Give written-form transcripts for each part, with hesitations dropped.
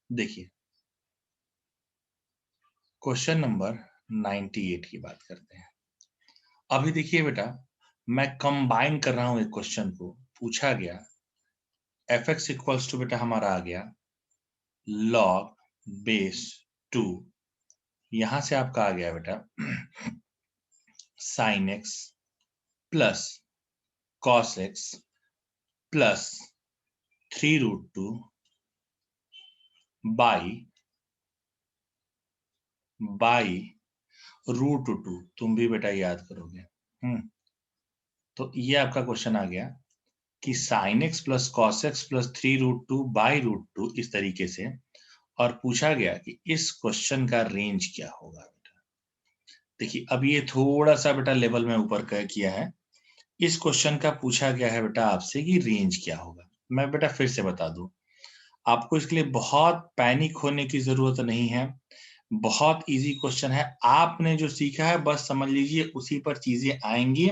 देखिए question number 98 की बात करते हैं। अभी देखिए बेटा, मैं कंबाइन कर रहा हूं एक क्वेश्चन को। पूछा गया एफ एक्स इक्वल्स टू बेटा हमारा आ गया लॉग बेस 2। यहां से आपका आ गया बेटा sine x plus cos x plus 3√2 by √2। तुम भी बेटा याद करोगे। तो ये आपका क्वेश्चन आ गया कि sine x plus cos x plus 3√2 by √2 इस तरीके से। और पूछा गया कि इस क्वेश्चन का रेंज क्या होगा बेटा। देखिए अब ये थोड़ा सा बेटा लेवल में ऊपर किया है। इस क्वेश्चन का पूछा गया है बेटा आपसे कि रेंज क्या होगा। मैं बेटा फिर से बता दूं, आपको इसके लिए बहुत पैनिक होने की जरूरत नहीं है। बहुत इजी क्वेश्चन है। आपने जो सीखा है बस समझ लीजिए उसी पर चीजें आएंगी,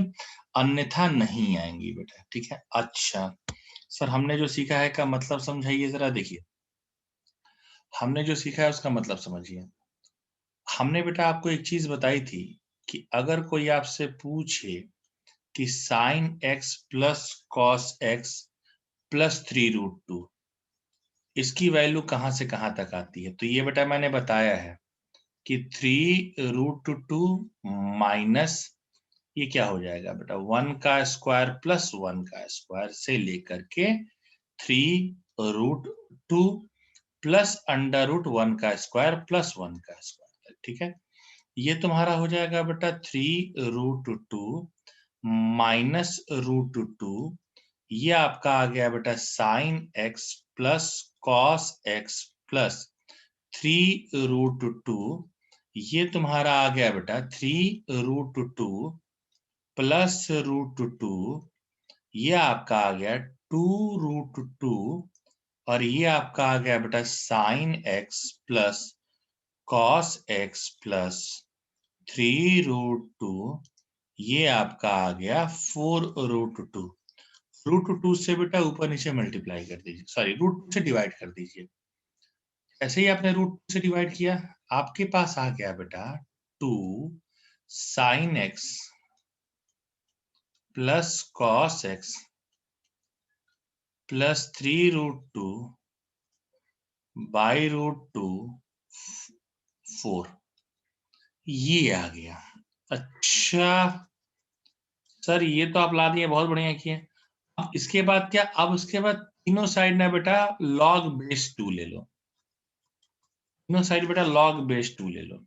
अन्यथा नहीं आएंगी बेटा। ठीक है। अच्छा सर, हमने जो सीखा है का मतलब समझाइए जरा। देखिए हमने जो सीखा है उसका मतलब समझिए। हमने बेटा आपको एक चीज बताई थी कि अगर कोई आपसे पूछे कि sine x plus cos x plus 3√2 इसकी वैल्यू कहां से कहां तक आती है, तो ये बेटा मैंने बताया है कि 3√2 माइनस ये क्या हो जाएगा बेटा 1 का स्क्वायर प्लस 1 का स्क्वायर से लेकर के 3√2 प्लस √1 का स्क्वायर प्लस 1 का स्क्वायर। ठीक है। ये तुम्हारा हो जाएगा बेटा 3√2 माइनस √2। ये आपका आ गया बेटा sine x plus cos x plus 3√2। ये तुम्हारा आ गया बेटा 3√2 प्लस √2। ये आपका आ गया 2√2 और ये आपका आ गया बेटा sine x plus cos x plus 3√2। ये आपका आ गया 4√2। √2 से बेटा ऊपर नीचे मल्टीप्लाई कर दीजिए, सॉरी √2 से डिवाइड कर दीजिए। ऐसे ही आपने √2 से डिवाइड किया, आपके पास आ गया बेटा 2 sine x plus cos x plus 3√2 by √2 4। ये आ गया। अच्छा सर, ये तो आप ला दिए, बहुत बढ़िया किए। अब इसके बाद क्या, अब उसके बाद तीनों साइड ना बेटा लॉग बेस 2 ले लो। तीनों साइड बेटा लॉग बेस 2 ले लो।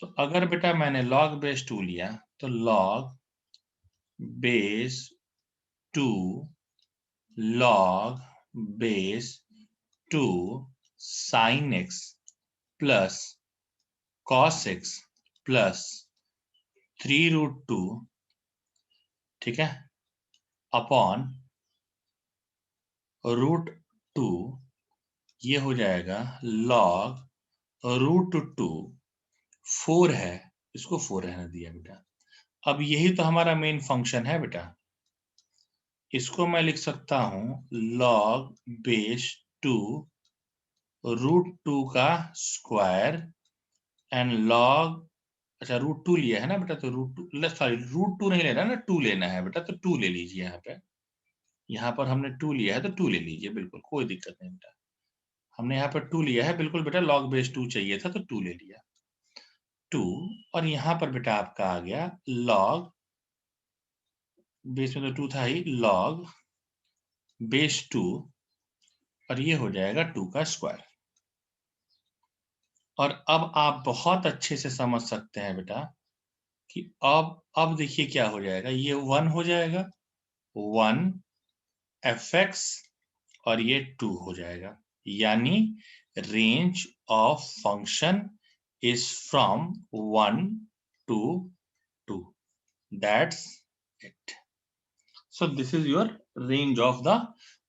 तो अगर बेटा मैंने लॉग बेस 2 लिया तो log base 2 log base 2 sine x plus cos x plus 3√2, ठीक है, अपॉन √2। ये हो जाएगा लॉग √2। 4 है, इसको 4 रहने दिया बेटा। अब यही तो हमारा मेन फंक्शन है बेटा। इसको मैं लिख सकता हूं लॉग बेस 2 √2 का स्क्वायर एंड लॉग, अच्छा √2 लिया है ना बेटा, तो √2, सॉरी √2 नहीं लेना ना, 2 लेना है बेटा, तो 2 ले लीजिए। यहाँ पे, यहाँ पर हमने 2 लिया है तो 2 ले लीजिए, बिल्कुल कोई दिक्कत नहीं बेटा। हमने यहाँ पर 2 लिया है, बिल्कुल बेटा लॉग बेस 2 चाहिए था तो 2 ले लिया 2। और यहाँ पर बेटा आपका आ गया लॉग बेस में तो 2 था ही, लॉग बेस 2 और ये हो जाएगा 2 का स्क्वायर। और अब आप बहुत अच्छे से समझ सकते हैं बेटा कि अब देखिए क्या हो जाएगा, ये 1 हो जाएगा 1 fx और ये 2 हो जाएगा। यानी range of function is from 1 to 2। That's it. So this is your range of the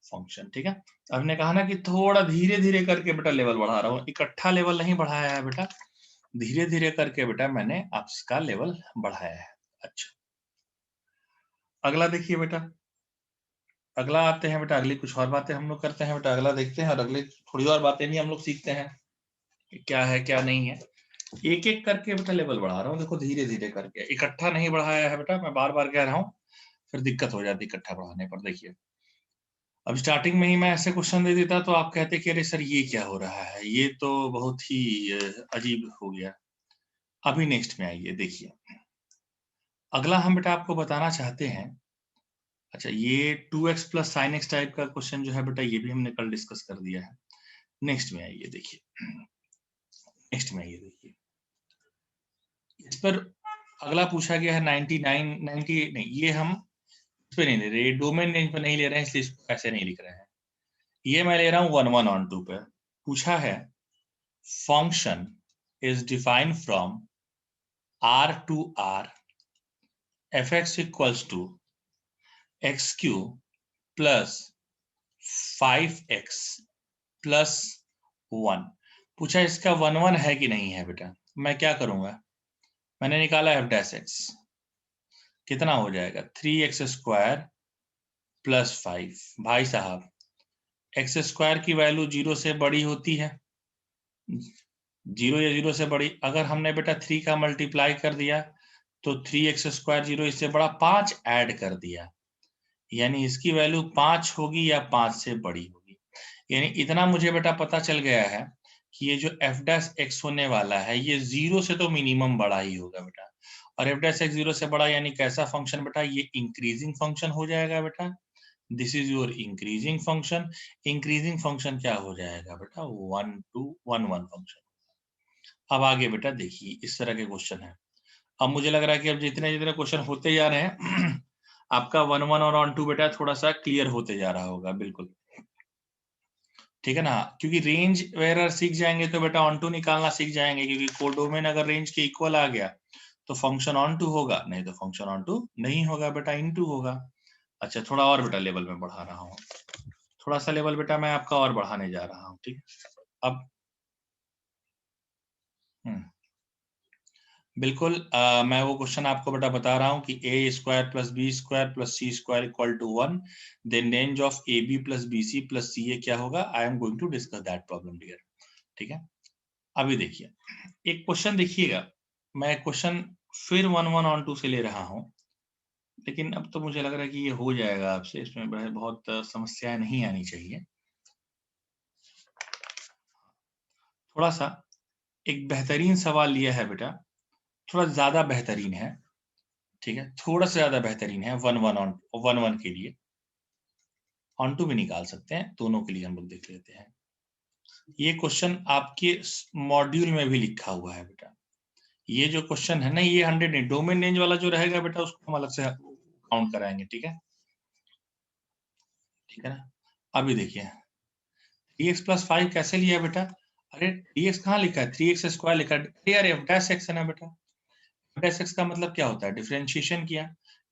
function. ठीक है। हमने कहा ना कि थोड़ा धीरे धीरे करके बेटा लेवल बढ़ा रहा हूं, इकट्ठा लेवल नहीं बढ़ाया है बेटा, धीरे धीरे करके बेटा मैंने आपका लेवल बढ़ाया है। अच्छा अगला देखिए बेटा, अगला आते हैं बेटा, अगली कुछ और बातें हम लोग करते हैं बेटा, अगला देखते हैं और अगले थोड़ी और बातें भी हम लोग सीखते हैं कि क्या है क्या नहीं है। एक एक करके बेटा लेवल बढ़ा रहा हूँ, देखो धीरे धीरे करके, इकट्ठा नहीं बढ़ाया है बेटा, मैं बार बार कह रहा हूँ, फिर दिक्कत हो जाती इकट्ठा बढ़ाने पर। देखिए अब स्टार्टिंग में ही मैं ऐसे क्वेश्चन दे देता तो आप कहते कि अरे सर ये क्या हो रहा है, ये तो बहुत ही अजीब हो गया। अभी नेक्स्ट में आइए, देखिए अगला हम बेटा आपको बताना चाहते हैं, अच्छा ये 2x plus sine x type का क्वेश्चन जो है बेटा, ये भी हमने कल डिस्कस कर दिया है। नेक्स्ट में आइए, देखिए नेक्स्ट में आइए, देखिए इस पर अगला पूछा गया है 99 90 नहीं, ये हम इस पे नहीं ले रहे, डोमेन रेंज पे नहीं ले रहे हैं, इसलिए इसको ऐसे नहीं लिख रहे हैं। ये मैं ले रहा हूँ 1 1 ऑन 2 पे। पूछा है function is defined from r to r fx equals to x cube plus 5x plus 1। पूछा इसका 1 1 है कि नहीं है बेटा। मैं क्या करूंगा, मैंने निकाला एफ डैश एक्स, कितना हो जाएगा 3x स्क्वायर प्लस 5। भाई साहब एक्स स्क्वायर की वैल्यू 0 से बड़ी होती है, 0 या 0 से बड़ी। अगर हमने बेटा 3 का मल्टीप्लाई कर दिया तो 3x स्क्वायर 0 इससे बड़ा 5 ऐड कर दिया, यानी इसकी वैल्यू 5 होगी या 5 से बड़ी होगी। यानी इतना मुझे बेटा पता चल गया है कि ये जो एफ डैश एक्स होने वाला है ये 0 से तो मिनिमम बड़ा ही होगा बेटा, और एफ डैश एक्स 0 से बड़ा यानी कैसा फंक्शन बेटा, ये इंक्रीजिंग फंक्शन हो जाएगा बेटा। This is your increasing function. Increasing function क्या हो जाएगा बेटा, 1 2 1 1 फंक्शन। अब आगे बेटा देखिए इस तरह के क्वेश्चन है। अब मुझे लग रहा है कि अब जितने जितने क्वेश्चन होते जा रहे हैं आपका 1 1 और ऑन 2 बेटा थोड़ा सा क्लियर होते जा रहा होगा, बिल्कुल ठीक है ना, क्योंकि रेंज वेरर सीख जाएंगे तो बेटा ऑन टू निकालना सीख जाएंगे, क्योंकि कोडोमेन अगर रेंज के इक्वल आ गया तो फंक्शन ऑन टू होगा, नहीं तो फंक्शन ऑन टू नहीं होगा बेटा, इन टू होगा। अच्छा थोड़ा और बेटा लेवल में बढ़ा रहा हूँ, थोड़ा सा लेवल बेटा मैं आपका और बढ़ाने जा रहा हूँ, ठीक अब बिल्कुल मैं वो क्वेश्चन आपको बेटा बता रहा हूँ कि A square plus B square plus C square equal to 1, then range of A B plus B C plus C A क्या होगा, I am going to discuss that problem dear. ठीक है अभी देखिए एक क्वेश्चन देखिएगा, मैं क्वेश्चन फिर 1 1 ऑन 2 से ले रहा हूँ, लेकिन अब तो मुझे लग रहा है कि ये हो जाएगा आपसे, इसमें बहुत समस्याएं नहीं आनी चाहिए। थोड़ा सा एक बेहतरीन सवाल लिया है बेटा, थोड़ा ज्यादा बेहतरीन है, ठीक है थोड़ा सा ज्यादा बेहतरीन है 1 1 के लिए, ऑन टू भी निकाल सकते हैं, दोनों के लिए हम लोग देख लेते हैं। ये क्वेश्चन आपके मॉड्यूल में भी लिखा हुआ है बेटा, ये जो क्वेश्चन है ना ये 100 नहीं, डोमेन रेंज वाला जो रहेगा बेटा उसको हम अलग से काउंट कराएंगे, ठीक है ना। अभी देखिए 3x प्लस 5 कैसे लिया बेटा, अरे 3x कहाँ लिखा है, 3x स्क्वायर लिखा है, अरे एफ डैश एक्स है ना बेटा, एफ डैश एक्स का मतलब क्या होता है, डिफरेंशिएशन किया,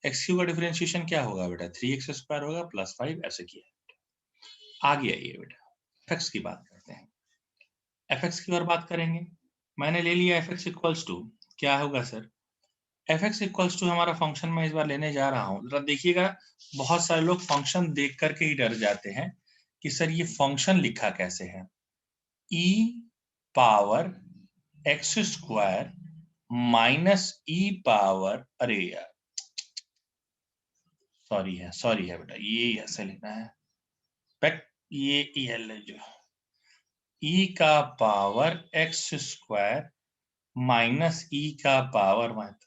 एक्स क्यू का डिफरेंशिएशन क्या होगा बेटा 3x स्क्वायर होगा प्लस 5, ऐसे किया। आगे आइए बेटा एफ की बात करते हैं, एफ की और बात करेंगे। मैंने ले लिया एफ एक्स इक्वल्स टू, क्या होगा sir, F X equals to हमारा फंक्शन मैं इस बार लेने जा रहा हूँ, जरा देखिएगा बहुत सारे लोग फंक्शन देख करके ही डर जाते हैं कि सर ये फंक्शन लिखा कैसे है, e power x square minus e power, अरे यार सॉरी है बेटा, ये ऐसे लिखना है बेट, ये एल जो e का power x square minus e का पावर,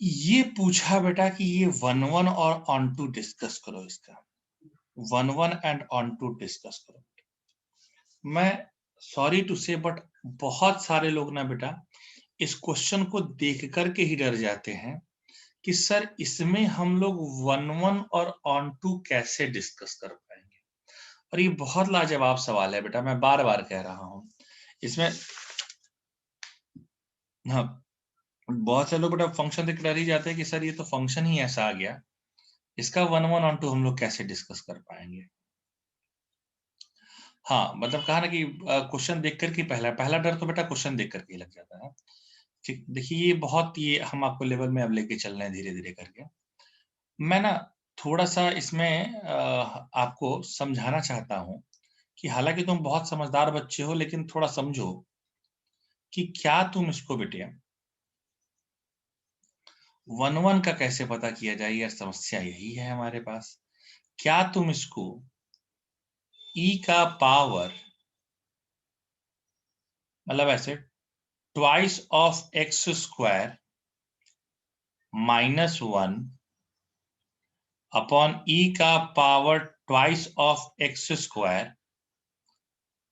ये पूछा बेटा कि ये 1 1 और ऑन टू डिस्कस करो, इसका 1 1 एंड ऑन टू डिस्कस करो। मैं सॉरी टू से बट बहुत सारे लोग ना बेटा इस क्वेश्चन को देख करके ही डर जाते हैं कि सर इसमें हम लोग 1 1 और ऑन टू कैसे डिस्कस कर पाएंगे, और ये बहुत लाजवाब सवाल है बेटा, मैं बार बार कह रहा हूं इसमें। हाँ बहुत से लोग बेटा फंक्शन देख डर ही जाते हैं कि सर ये तो फंक्शन ही ऐसा आ गया, इसका 1/1 हम लोग कैसे डिस्कस कर पाएंगे। हाँ, मतलब कहा ना कि क्वेश्चन देख कर के पहला पहला डर तो बेटा क्वेश्चन देख करके ही लग जाता है। ठीक, देखिए ये बहुत ये हम आपको लेवल में अब लेके चल रहे हैं धीरे-धीरे करके। मैं ना थोड़ा-सा इसमें आपको समझाना चाहता हूँ कि हालाँकि तुम बहुत समझदार बच्चे हो, लेकिन थोड़ा समझो कि क्या तुम इसको बेटे 1/1 का कैसे पता किया जाए, यार समस्या यही है हमारे पास। क्या तुम इसको e का पावर मतलब ऐसे twice of x square -1 upon e का power twice of x square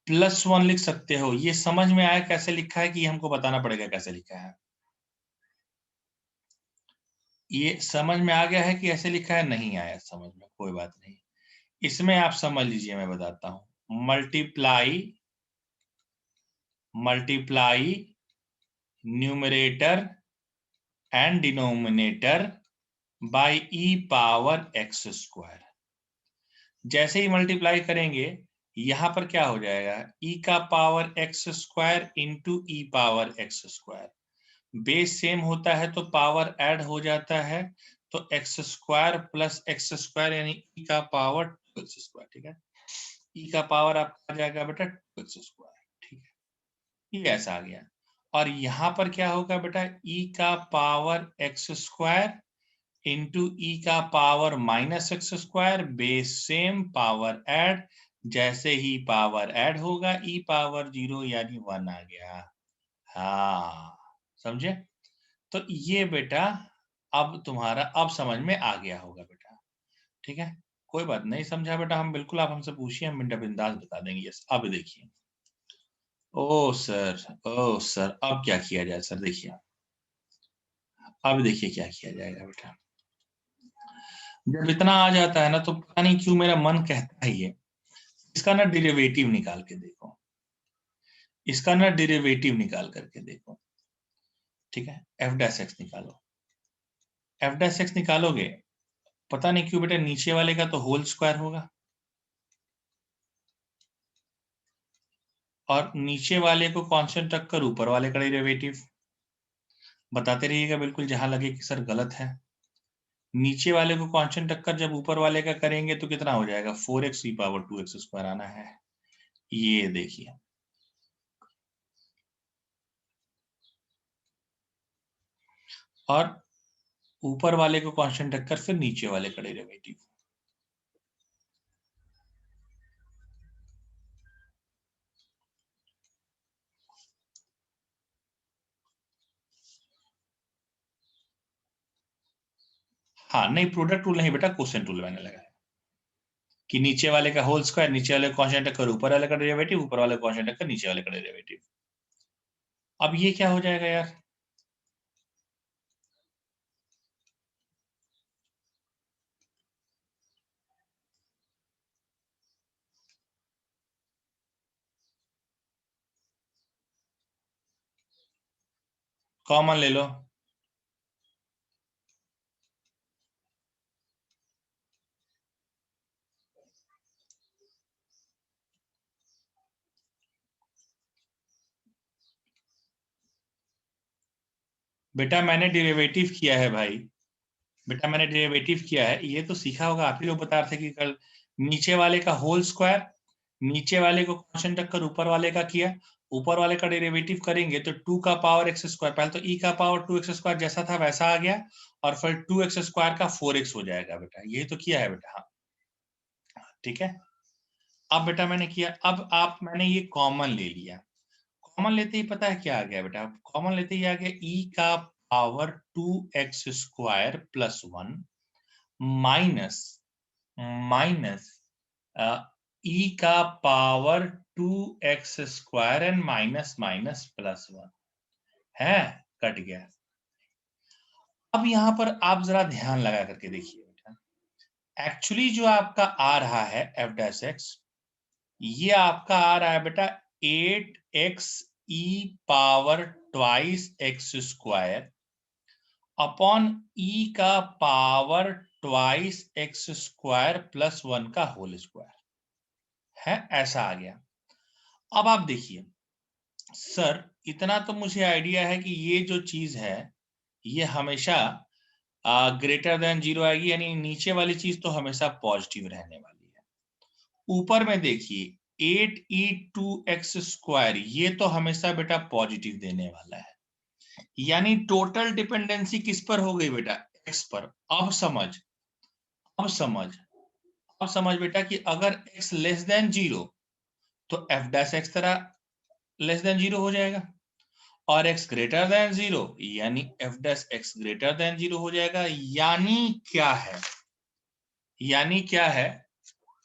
+1 लिख सकते हो। ये समझ में आया कैसे लिखा है कि ये हमको बताना पड़ेगा कैसे लिखा है? ये समझ में आ गया है कि ऐसे लिखा है? नहीं आया समझ में, कोई बात नहीं। इसमें आप समझ लीजिए, मैं बताता हूं। Multiply numerator and denominator by E power x square. जैसे ही मल्टीप्लाई करेंगे, यहां पर क्या हो जाएगा? ई का power x square into e power x square. Base same होता है तो पावर ऐड हो जाता है, तो x square plus x square यानी ई का पावर 2x स्क्वायर। ठीक है, ई का पावर आपका आ जाएगा बेटा 2x स्क्वायर। ठीक है, ये ऐसा आ गया। और यहां पर क्या होगा बेटा? ई का पावर एक्स स्क्वायर इंटू ई का power -x square, base same power add. जैसे ही पावर ऐड होगा ई पावर 0 यानी 1 आ गया। हाँ, समझे? तो ये बेटा अब तुम्हारा अब समझ में आ गया होगा बेटा। ठीक है, कोई बात नहीं, समझा बेटा? हम बिल्कुल, आप हमसे पूछिए, हम बिंदास बता देंगे। यस, अब देखिए। ओ सर, अब क्या किया जाए सर? देखिए, अब देखिए क्या किया जाएगा बेटा। जब इतना आ जाता है ना, तो पता नहीं क्यों मेरा मन कहता ही है इसका ना डेरिवेटिव निकाल के देखो, इसका ना डेरिवेटिव निकाल करके देखो। ठीक है, एफ डैश एक्स निकालो। एफ डैश एक्स निकालोगे, पता नहीं क्यों बेटा नीचे वाले का तो होल स्क्वायर होगा, और नीचे वाले को कांस्टेंट रखकर ऊपर वाले का डेरिवेटिव। बताते रहिएगा बिल्कुल, जहां लगे कि सर गलत है। नीचे वाले को कांस्टेंट रखकर जब ऊपर वाले का करेंगे तो कितना हो जाएगा? 4x ई पावर 2x स्क्वायर आना है। ये देखिए, और ऊपर वाले को कांस्टेंट रखकर फिर नीचे वाले का डेरिवेटिव। हाँ नहीं, प्रोडक्ट रूल नहीं बेटा, कोसेंट रूल मैंने लगाया कि नीचे वाले का होल स्क्वायर, नीचे वाले को कांस्टेंट रखकर ऊपर वाले का डेरिवेटिव, ऊपर वाले को कांस्टेंट रखकर नीचे वाले का डेरिवेटिव। अब ये क्या हो जाएगा यार? कॉमन ले लो। बेटा मैंने डेरिवेटिव किया है भाई, बेटा मैंने डेरिवेटिव किया है। ये तो सीखा होगा, आप ही लोग बता रहे थे कि कल नीचे वाले का होल स्क्वायर, नीचे वाले को कांस्टेंट रखकर ऊपर वाले का किया, ऊपर वाले का डेरिवेटिव करेंगे तो 2 का पावर एक्स स्क्वायर, पहले तो ई का पावर 2x स्क्वायर जैसा था वैसा आ गया, और फिर 2x स्क्वायर का 4x हो जाएगा बेटा। यही तो किया है बेटा। हाँ, ठीक है। अब बेटा मैंने किया, अब आप मैंने ये कॉमन ले लिया। कॉमन लेते ही पता है क्या आ गया बेटा? कॉमन लेते ही आ गया ई का power 2x square +1 minus minus e का power 2x square and minus minus +1 है, कट गया। अब यहां पर आप जरा ध्यान लगा करके देखिए बेटा, एक्चुअली जो आपका आ रहा है एफ डैश एक्स, ये आपका आ रहा है बेटा 8x e power twice x square upon e का power twice x square plus 1 का होल स्क्वायर है, ऐसा आ गया। अब आप देखिए सर, इतना तो मुझे आइडिया है कि ये जो चीज है ये हमेशा ग्रेटर देन 0 आएगी, यानी नीचे वाली चीज तो हमेशा पॉजिटिव रहने वाली है। ऊपर में देखिए 8e2x स्क्वायर, ये तो हमेशा बेटा पॉजिटिव देने वाला है, यानी टोटल डिपेंडेंसी किस पर हो गई बेटा, x पर। अब समझ, अब समझ, अब समझ बेटा कि अगर x लेस देन 0 तो f डैश x तरह लेस देन 0 हो जाएगा, और x ग्रेटर देन 0 यानी f dash x greater than 0 हो जाएगा। यानी क्या है, यानी क्या है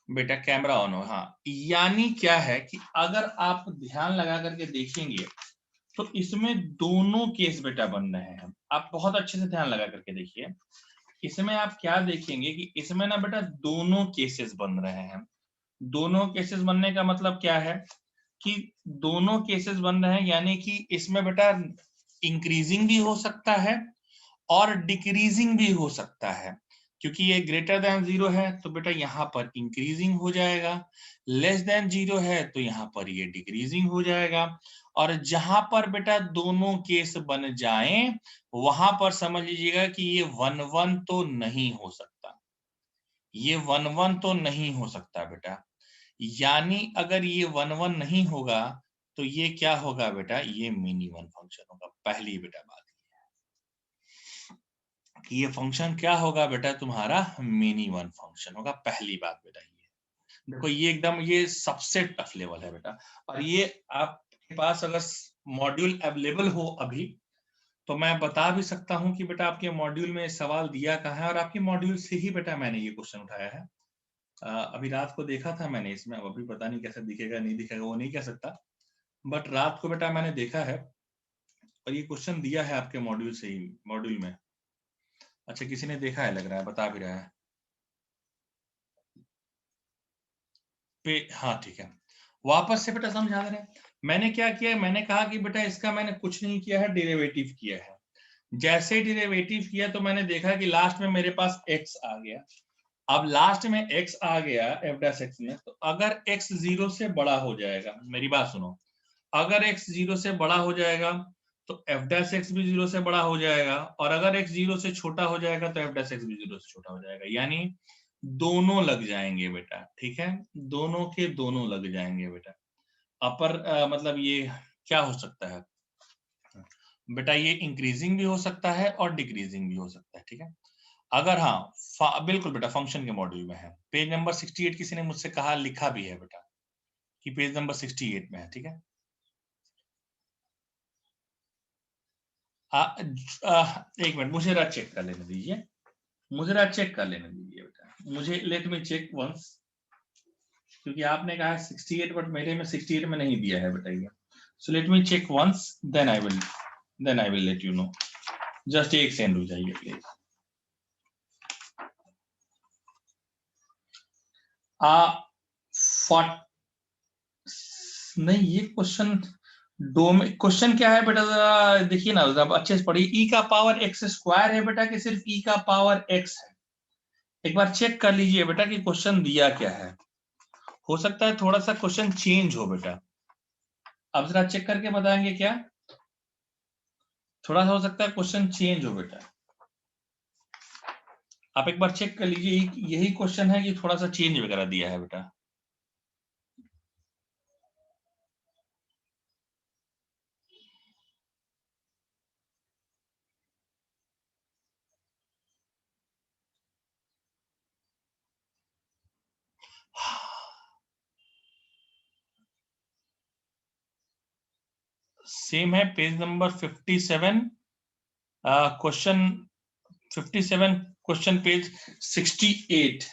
बेटा, कैमरा ऑन हो, हाँ, यानी क्या है कि अगर आप ध्यान लगा करके देखेंगे तो इसमें दोनों केस बेटा बन रहे हैं। आप बहुत अच्छे से ध्यान लगा करके देखिए, इसमें आप क्या देखेंगे कि इसमें ना बेटा दोनों केसेस बन रहे हैं। दोनों केसेस बनने का मतलब क्या है कि दोनों केसेस बन रहे हैं, यानी कि इसमें बेटा इंक्रीजिंग भी हो सकता है और डिक्रीजिंग भी हो सकता है, क्योंकि ये ग्रेटर देन 0 है तो बेटा यहाँ पर इंक्रीजिंग हो जाएगा, लेस देन 0 है तो यहाँ पर ये डिक्रीजिंग हो जाएगा। और जहां पर बेटा दोनों केस बन जाएं वहां पर समझ लीजिएगा कि ये 1-1 तो नहीं हो सकता, ये 1-1 तो नहीं हो सकता बेटा। यानी अगर ये 1-1 नहीं होगा तो ये क्या होगा बेटा, ये मिनी वन फंक्शन होगा। पहली बेटा बात कि ये फंक्शन क्या होगा बेटा, तुम्हारा मिनी वन फंक्शन होगा। पहली बात बेटा ये देखो, ये एकदम ये सबसे टफ लेवल है बेटा। और ये आपके पास अगर मॉड्यूल अवेलेबल हो अभी तो मैं बता भी सकता हूं कि बेटा आपके मॉड्यूल में सवाल दिया कहाँ है, और आपके मॉड्यूल से ही बेटा मैंने ये क्वेश्चन उठाया है। अभी रात को देखा था मैंने इसमें, अब अभी पता नहीं कैसे दिखेगा नहीं दिखेगा वो नहीं कह सकता, बट रात को बेटा मैंने देखा है और ये क्वेश्चन दिया है आपके मॉड्यूल से ही, मॉड्यूल में। अच्छा, किसी ने देखा है लग रहा है, बता भी रहा है पे, हाँ ठीक है। वापस से बेटा समझा दे रहे हैं, मैंने क्या किया, मैंने कहा कि बेटा इसका मैंने कुछ नहीं किया है, डेरिवेटिव किया है। जैसे डेरिवेटिव किया तो मैंने देखा कि लास्ट में मेरे पास x आ गया। अब लास्ट में x आ गया f डैश x में, तो अगर x 0 से बड़ा हो जाएगा, मेरी बात सुनो, अगर x 0 से बड़ा हो जाएगा तो f डैश x भी 0 से बड़ा हो जाएगा, और अगर x 0 से छोटा हो जाएगा तो f डैश x भी 0 से छोटा हो जाएगा। यानी दोनों लग जाएंगे बेटा, ठीक है, दोनों के दोनों लग जाएंगे बेटा। अपर मतलब ये क्या हो सकता है बेटा, ये इंक्रीजिंग भी हो सकता है और डिक्रीजिंग भी हो सकता है, ठीक है। अगर हाँ बिल्कुल बेटा फंक्शन के मॉड्यूल में है, पेज नंबर 68 किसी ने मुझसे कहा, लिखा भी है बेटा कि पेज नंबर 68 में है, ठीक है। एक मिनट मुझे जरा चेक कर लेने दीजिए, मुझे जरा चेक कर लेने दीजिए बेटा, मुझे लेट मी चेक वंस, क्योंकि आपने कहा 68 बट मेरे में 68 में नहीं दिया है बेटा ये। So let me check once, then I will let you know. Just एक सेकंड रुक जाइए प्लीज। नहीं, ये क्वेश्चन क्वेश्चन क्या है बेटा, जरा देखिए ना, जरा अच्छे से पढ़िए। ई का पावर एक्स स्क्वायर है बेटा कि सिर्फ ई का पावर एक्स है, एक बार चेक कर लीजिए बेटा कि क्वेश्चन दिया क्या है। हो सकता है थोड़ा सा क्वेश्चन चेंज हो बेटा, अब जरा चेक करके बताएंगे क्या, थोड़ा सा हो सकता है क्वेश्चन चेंज हो बेटा। आप एक बार चेक कर लीजिए, यही क्वेश्चन है कि थोड़ा सा चेंज वगैरह दिया है बेटा। सेम है, page number 57, question 57, question page 68।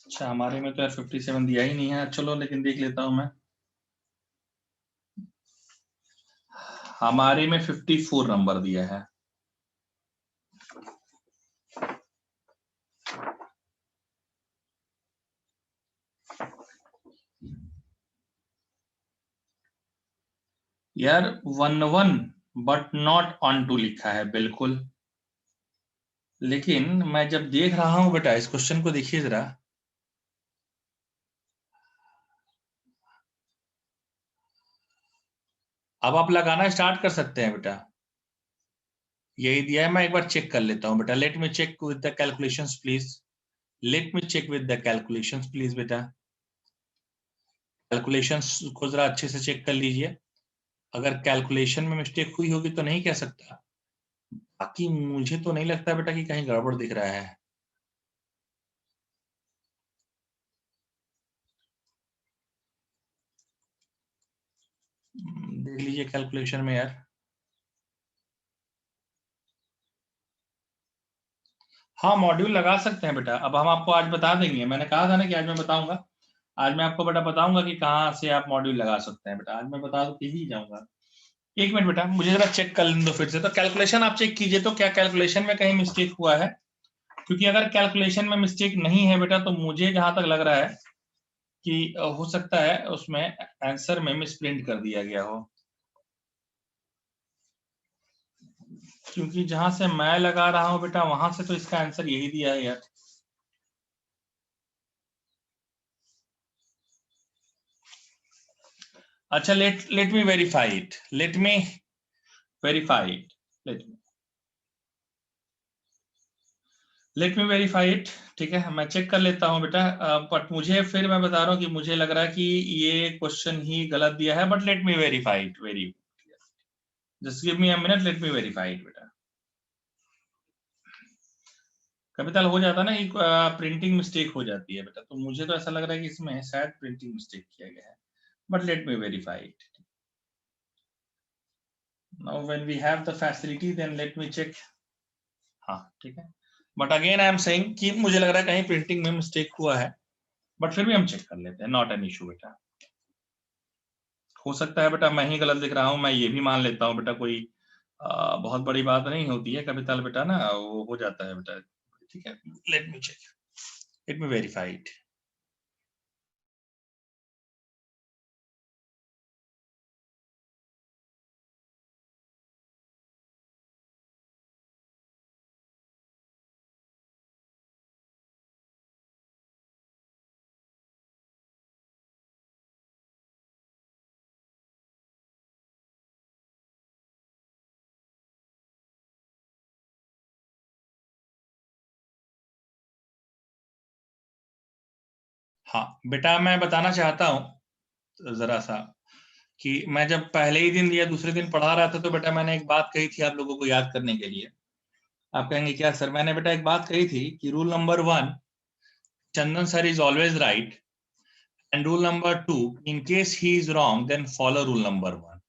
अच्छा, हमारे में तो यार 57 दिया ही नहीं है, चलो लेकिन देख लेता हूं मैं। हमारे में 54 नंबर दिया है। यार 1-1 बट नॉट ऑन टू लिखा है बिल्कुल। लेकिन मैं जब देख रहा हूं बेटा, इस क्वेश्चन को देखिए जरा, अब आप लगाना स्टार्ट कर सकते हैं बेटा। यही दिया है, मैं एक बार चेक कर लेता हूं बेटा। Let me check with the calculations please. Let me check with the calculations please बेटा। कैलकुलेशंस को जरा अच्छे से चेक कर लीजिए। अगर कैलकुलेशन में मिस्टेक हुई होगी तो नहीं कह सकता, बाकी मुझे तो नहीं लगता बेटा कि कहीं गड़बड़ दिख रहा है। देख लीजिए कैलकुलेशन में यार। हाँ, मॉड्यूल लगा सकते हैं बेटा। अब हम आपको आज बता देंगे, मैंने कहा था ना कि आज मैं बताऊंगा। आज मैं आपको बेटा बताऊंगा कि कहाँ से आप मॉड्यूल लगा सकते हैं बेटा। आज मैं बता के ही जाऊंगा। एक मिनट बेटा, मुझे जरा चेक कर लेने दो फिर से। तो कैलकुलेशन आप चेक कीजिए तो क्या कैलकुलेशन में कहीं मिस्टेक हुआ है, क्योंकि अगर कैलकुलेशन में मिस्टेक नहीं है बेटा तो मुझे जहां तक लग रहा है कि हो सकता है उसमें आंसर में मिसप्रिंट कर दिया गया हो, क्योंकि जहां से मैं लगा रहा हूं बेटा वहां से तो इसका आंसर यही दिया है यार। अच्छा, let let me verify it. Let me verify it. Let let me verify it. ठीक है, मैं चेक कर लेता हूं बेटा। बट मुझे फिर मैं बता रहा हूं कि मुझे लग रहा है कि ये क्वेश्चन ही गलत दिया है। But let me verify it. Very just give me a minute, late me verify it बेटा। कभी कभी हो जाता है ना कि प्रिंटिंग मिस्टेक हो जाती है बेटा, तो मुझे तो ऐसा लग रहा है कि इसमें शायद प्रिंटिंग मिस्टेक किया गया है। But let me verify it. Now when we have the facility then let me check. हाँ ठीक है, but again I am saying कि मुझे लग रहा है कहीं प्रिंटिंग में मिस्टेक हुआ है। बट फिर भी हम चेक कर लेते हैं, नॉट एन इशू बेटा। हो सकता है बेटा मैं ही गलत लिख रहा हूँ, मैं ये भी मान लेता हूँ बेटा। कोई बहुत बड़ी बात नहीं होती है कभी ताल बेटा ना, वो हो जाता है बेटा। ठीक है, let me check, let me verify it. हाँ बेटा, मैं बताना चाहता हूँ जरा सा कि मैं जब पहले ही दिन या दूसरे दिन पढ़ा रहा था तो बेटा मैंने एक बात कही थी आप लोगों को याद करने के लिए। आप कहेंगे क्या सर? मैंने बेटा एक बात कही थी कि rule number 1, Chandan sir is always right, and rule number 2, in case he is wrong then follow rule number 1।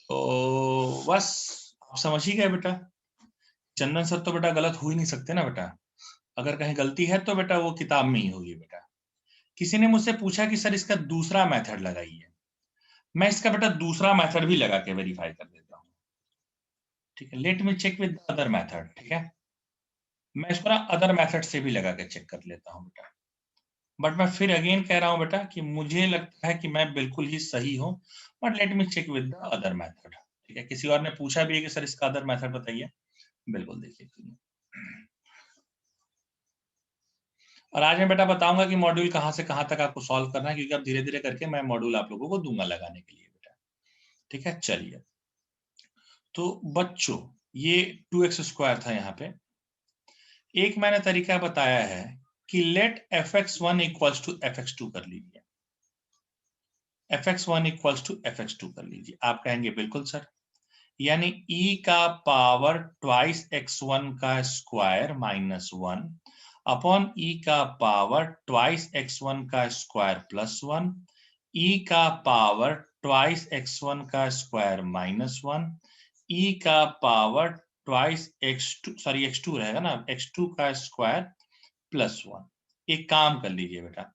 तो बस आप समझ ही गए बेटा, चंदन सर तो बेटा गलत हो ही नहीं सकते ना बेटा। अगर कहीं गलती है तो बेटा वो किताब में ही होगी बेटा। किसी ने मुझसे पूछा कि सर इसका दूसरा मेथड लगाइए, मैं इसका बेटा दूसरा मेथड भी लगा के वेरीफाई कर देता हूँ। ठीक है, let me check with other method. ठीक है, मैं इसको ना अदर मेथड से भी लगा के चेक कर लेता हूँ बेटा। बट मैं फिर अगेन कह रहा हूँ बेटा कि मुझे लगता है कि मैं बिल्कुल ही सही हूँ। But let me check with the other method. ठीक है, किसी और ने पूछा भी है कि सर इसका अदर मेथड बताइए, बिल्कुल देखिए। और आज मैं बेटा बताऊंगा कि मॉड्यूल कहाँ से कहाँ तक आपको सॉल्व करना है, क्योंकि अब धीरे धीरे करके मैं मॉड्यूल आप लोगों को दूंगा लगाने के लिए बेटा। ठीक है, चलिए। तो बच्चों, ये 2x² था यहाँ पे। एक मैंने तरीका बताया है कि late fx1 equals to fx2 कर लीजिए। fx1 इक्वल्स टू fx2 कर लीजिए। आप कहेंगे बिल्कुल सर, यानी e का पावर ट्वाइस x1 का स्क्वायर -1 अपॉन e का पावर ट्वाइस x1 का स्क्वायर +1, e का पावर ट्वाइस x1 का स्क्वायर -1, e का power twice x2, sorry x2 रहेगा ना, x2 का स्क्वायर +1। एक काम कर लीजिए बेटा,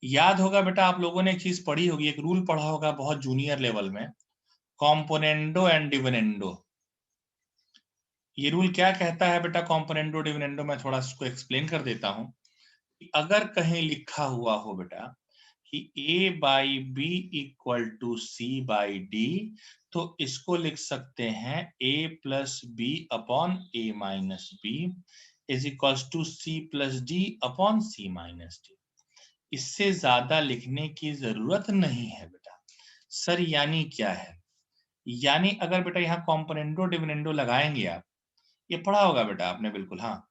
याद होगा बेटा आप लोगों ने एक चीज पढ़ी होगी, एक रूल पढ़ा होगा बहुत जूनियर लेवल में, कॉम्पोनेंडो एंड डिविडेंडो। ये रूल क्या कहता है बेटा? कॉम्पोनेंडो डिविडेंडो, मैं थोड़ा इसको एक्सप्लेन कर देता हूं। अगर कहीं लिखा हुआ हो बेटा कि a by B equal to C by D, तो इसको लिख सकते हैं a plus B upon a minus B is equals to c plus D upon c minus D. इससे ज्यादा लिखने की जरूरत नहीं है बेटा। सर यानी क्या है? यानी अगर बेटा यहाँ कॉम्पोनेंडो डिविडेंडो लगाएंगे आप, ये पढ़ा होगा बेटा आपने बिल्कुल, हाँ।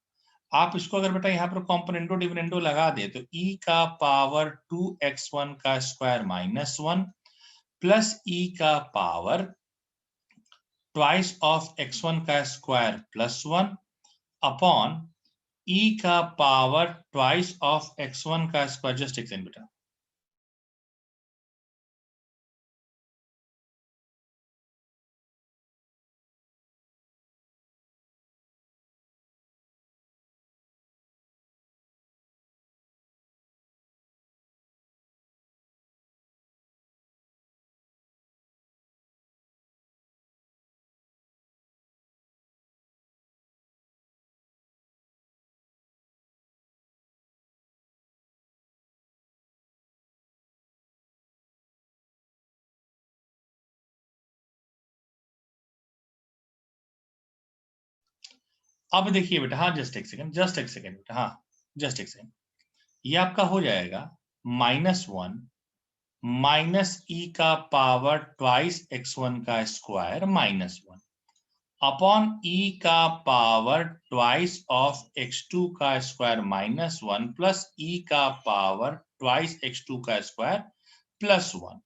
आप इसको अगर बेटा यहाँ पर कॉम्पोनेंडो डिविडेंडो लगा दे तो e का पावर 2x1 का स्क्वायर माइनस 1 प्लस e का पावर ट्वाइस ऑफ x1 का स्क्वायर प्लस 1 अपॉन e का पावर ट्वाइस ऑफ x1 का स्क्वायर। जस्ट एक सेकंड बेटा। अब देखिए बेटा, हाँ जस्ट एक सेकंड, जस्ट एक सेकंड बेटा, हाँ जस्ट एक सेकंड। ये आपका हो जाएगा -1 माइनस ई का पावर ट्वाइस x1 का स्क्वायर -1 अपॉन ई का पावर ट्वाइस ऑफ x2 का स्क्वायर -1 प्लस ई का पावर ट्वाइस x2 का स्क्वायर +1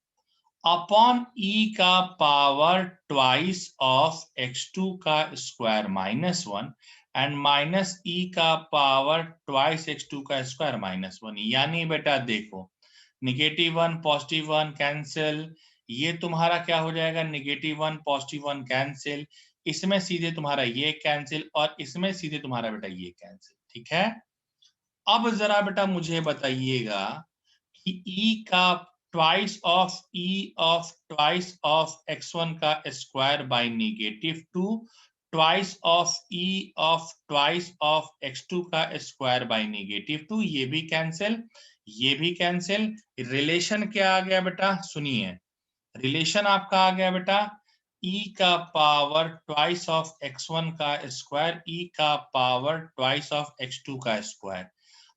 अपॉन ई का पावर ट्वाइस ऑफ x2 का स्क्वायर -1 एंड माइनस ई का पावर ट्वाइस x2 का स्क्वायर -1। यानी बेटा देखो, -1 +1 कैंसिल, ये तुम्हारा क्या हो जाएगा, -1 +1 कैंसिल, इसमें सीधे तुम्हारा ये कैंसिल और इसमें सीधे तुम्हारा बेटा ये कैंसिल। ठीक है, अब जरा बेटा मुझे बताइएगा कि e का twice of twice of x1 का square by -2 twice of e of twice of x2 का स्क्वायर बाय -2, ये भी कैंसिल, ये भी कैंसिल। रिलेशन क्या आ गया बेटा, सुनिए, रिलेशन आपका आ गया बेटा e का पावर ट्वाइस ऑफ x1 का स्क्वायर e का पावर ट्वाइस ऑफ x2 का स्क्वायर।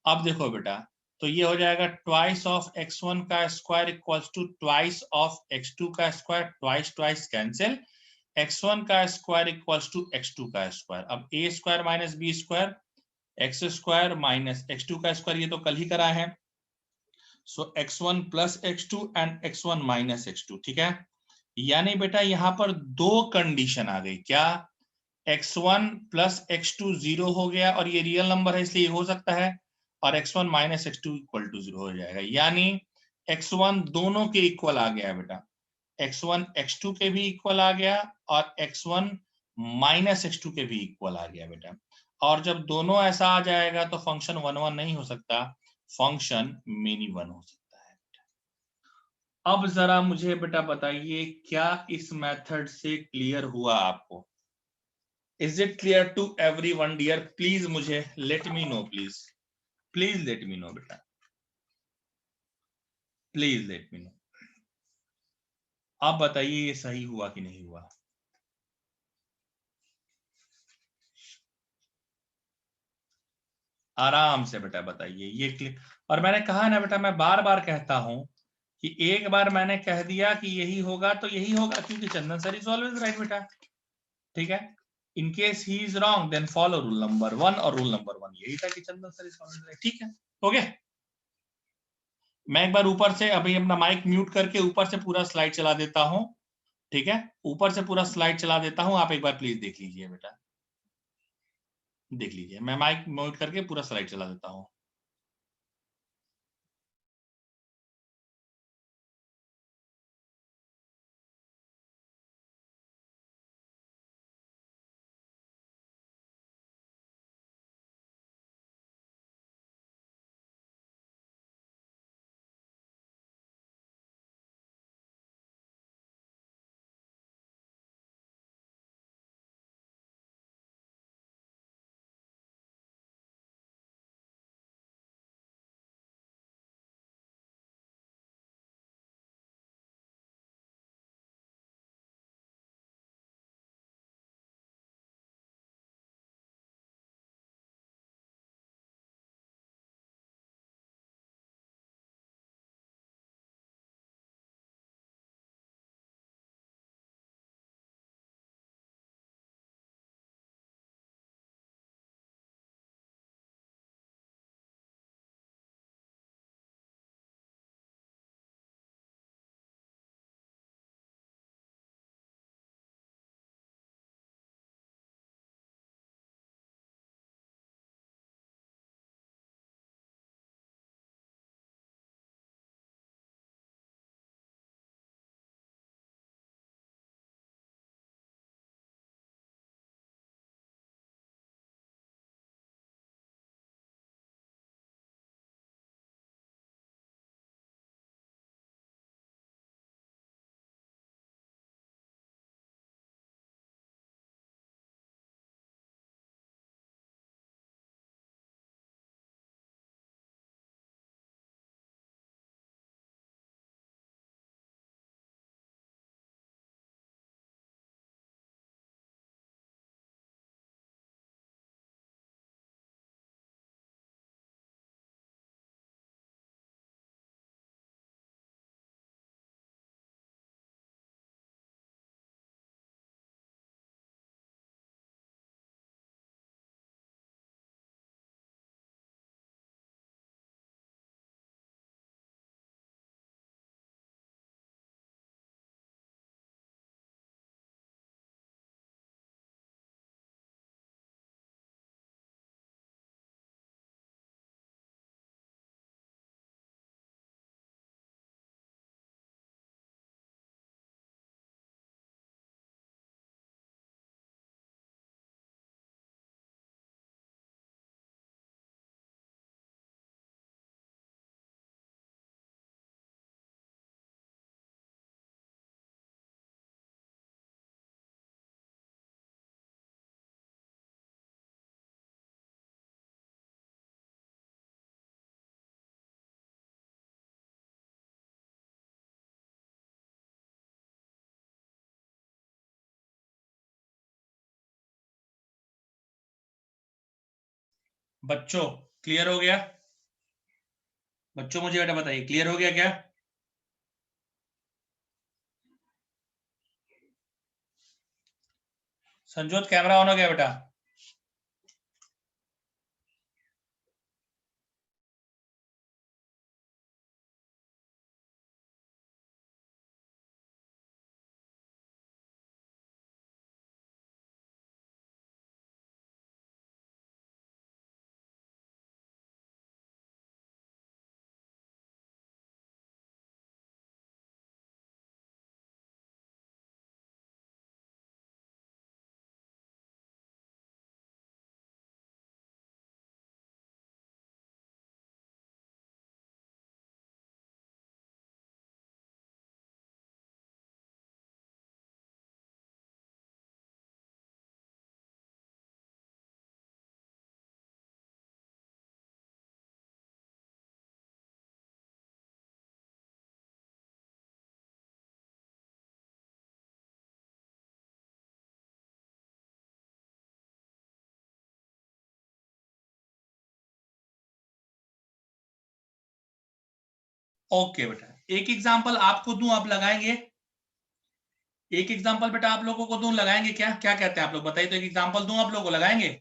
अब देखो बेटा, तो ये हो जाएगा ट्वाइस ऑफ x1 का square equals to twice of x2 का square, twice twice cancel, x1 का स्क्वायर इक्वल्स टू x2 का स्क्वायर। अब a square minus B square, X square minus x2 का स्क्वायर, ये तो कल ही करा है। So x1 plus x2 and x1 minus x2। ठीक है, यानी बेटा यहां पर दो कंडीशन आ गई, क्या, x1 प्लस x2 0 हो गया और ये रियल नंबर है इसलिए हो सकता है, और x1 minus x2 equal to 0 हो जाएगा। यानी x1 दोनों के इक्वल आ गया बेटा, x1 x2 के भी इक्वल आ गया और x1 माइनस x2 के भी इक्वल आ गया बेटा। और जब दोनों ऐसा आ जाएगा तो फंक्शन 1 1 नहीं हो सकता, फंक्शन मेनी 1 हो सकता है। अब जरा मुझे बेटा बताइए, क्या इस मेथड से क्लियर हुआ आपको? Is it clear to everyone dear? Please मुझे let me know, please let me know बेटा, प्लीज लेट मी नो। आप बताइए ये सही हुआ कि नहीं हुआ? आराम से बेटा बताइए ये क्लियर। और मैंने कहा ना बेटा, मैं बार बार कहता हूं कि एक बार मैंने कह दिया कि यही होगा तो यही होगा, क्योंकि Chandan sir is always right बेटा। ठीक है, in case he is wrong then follow rule number 1, और रूल नंबर 1 यही था कि Chandan sir is always right. ठीक है, हो गया। मैं एक बार ऊपर से अभी अपना माइक म्यूट करके ऊपर से पूरा स्लाइड चला देता हूं। ठीक है, ऊपर से पूरा स्लाइड चला देता हूं, आप एक बार प्लीज देख लीजिए बेटा, देख लीजिए, मैं माइक म्यूट करके पूरा स्लाइड चला देता हूं। बच्चों क्लियर हो गया? बच्चों मुझे बेटा बताइए, क्लियर हो गया क्या? संजोत कैमरा ऑन हो गया बेटा? ओके बेटा, एक एग्जांपल आपको दूं, आप लगाएंगे? एक एग्जांपल बेटा आप लोगों को दूं, लगाएंगे क्या? क्या कहते हैं आप लोग, बताइए तो, एक एग्जांपल दूं आप लोगों को, लगाएंगे?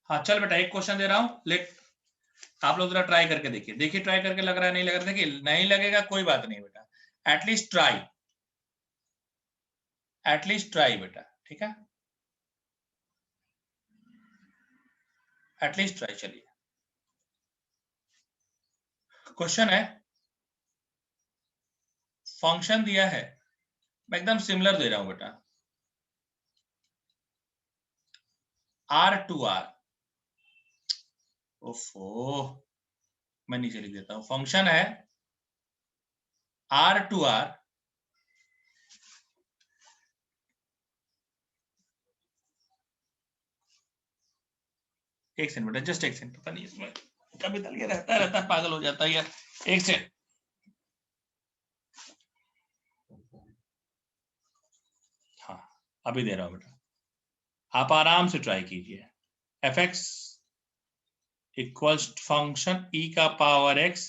हाँ चल बेटा, एक क्वेश्चन दे रहा हूं, लेट आप लोग जरा ट्राई करके देखिए, देखिए ट्राई करके लग रहा है, नहीं लग रहा है, देखिए नहीं लगेगा कोई बात नहीं बेटा, एटलीस्ट ट्राई, एटलीस्ट ट्राई बेटा, ठीक है, एटलीस्ट ट्राई। चलिए क्वेश्चन है, फंक्शन दिया है, मैं एकदम सिमिलर दे रहा हूं बेटा, R2R, ओफो, मैं नीचे लिख देता हूं, फंक्शन है R2R, एक सेकंड बेटा, जस्ट एक सेकंड, पता नहीं इसमें कभी तलिए रहता है, पागल हो जाता है यार, एक सेकंड। हाँ अभी दे रहा हूं बेटा, आप आराम से ट्राई कीजिए, एफ एक्स इक्वल्स फंक्शन ई का पावर एक्स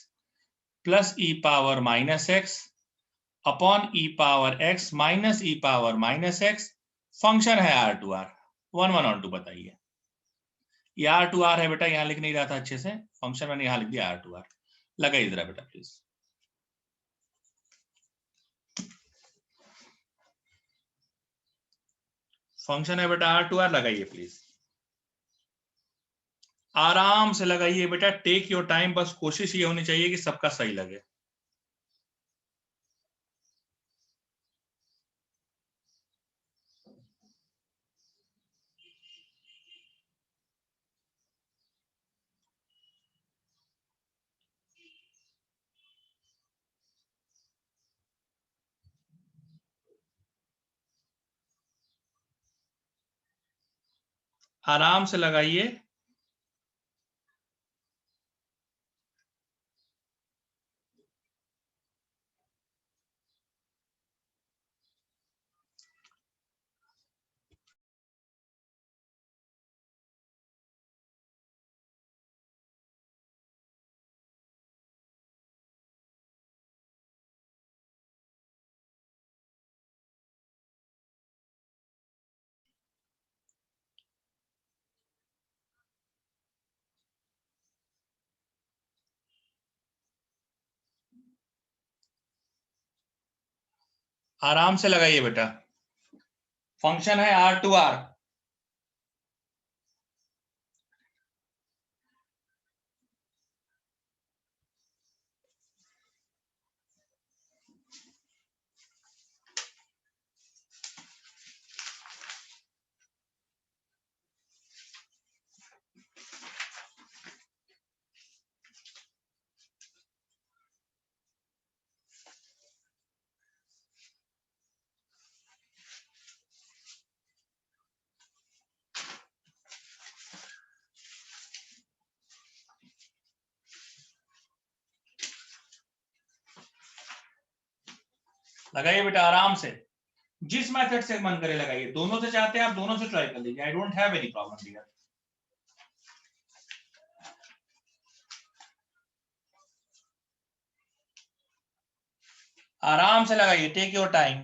प्लस ई power minus x upon E power x minus ई पावर माइनस एक्स, फंक्शन है R2R, 1 1 और 2 बताइए। ये R2R है बेटा, यहां लिख नहीं रहा था अच्छे से, फंक्शन मैंने यहां लिख दिया R2R, लगाइए जरा बेटा प्लीज, फंक्शन है बेटा R2R, लगाइए प्लीज, आराम से लगाइए बेटा, टेक योर टाइम, बस कोशिश ये होनी चाहिए कि सबका सही लगे। आराम से लगाइए, आराम से लगाइए बेटा, फंक्शन है R2R, लगाइए बेटा आराम से, जिस मेथड से मन करे लगाइए, दोनों से चाहते हैं आप दोनों से ट्राई कर लीजिए, I don't have any problem here. आराम से लगाइए, टेक योर टाइम।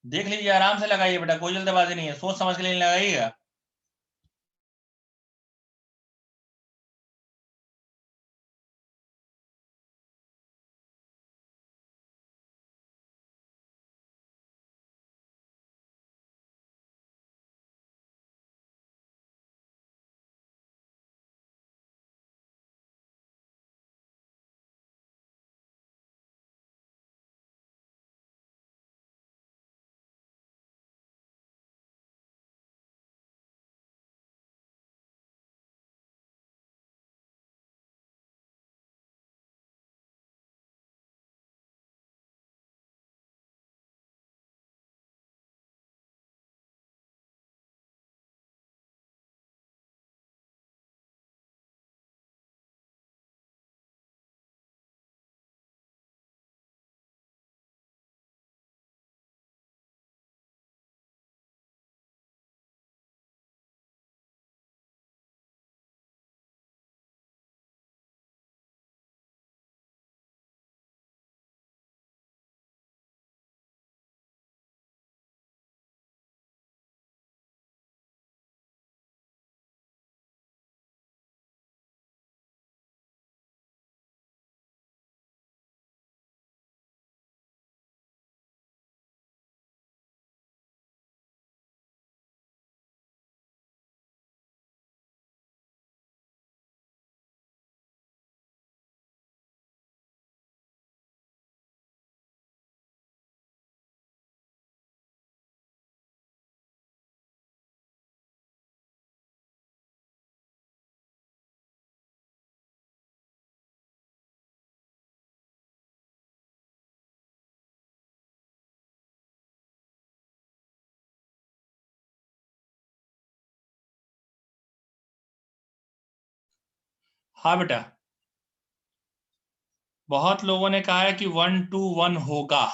देख लीजिए, आराम से लगाइए बेटा, कोई जल्दबाजी नहीं है, सोच समझ के लिए लगाइएगा। हाँ बेटा, बहुत लोगों ने कहा है कि 1-2-1 होगा।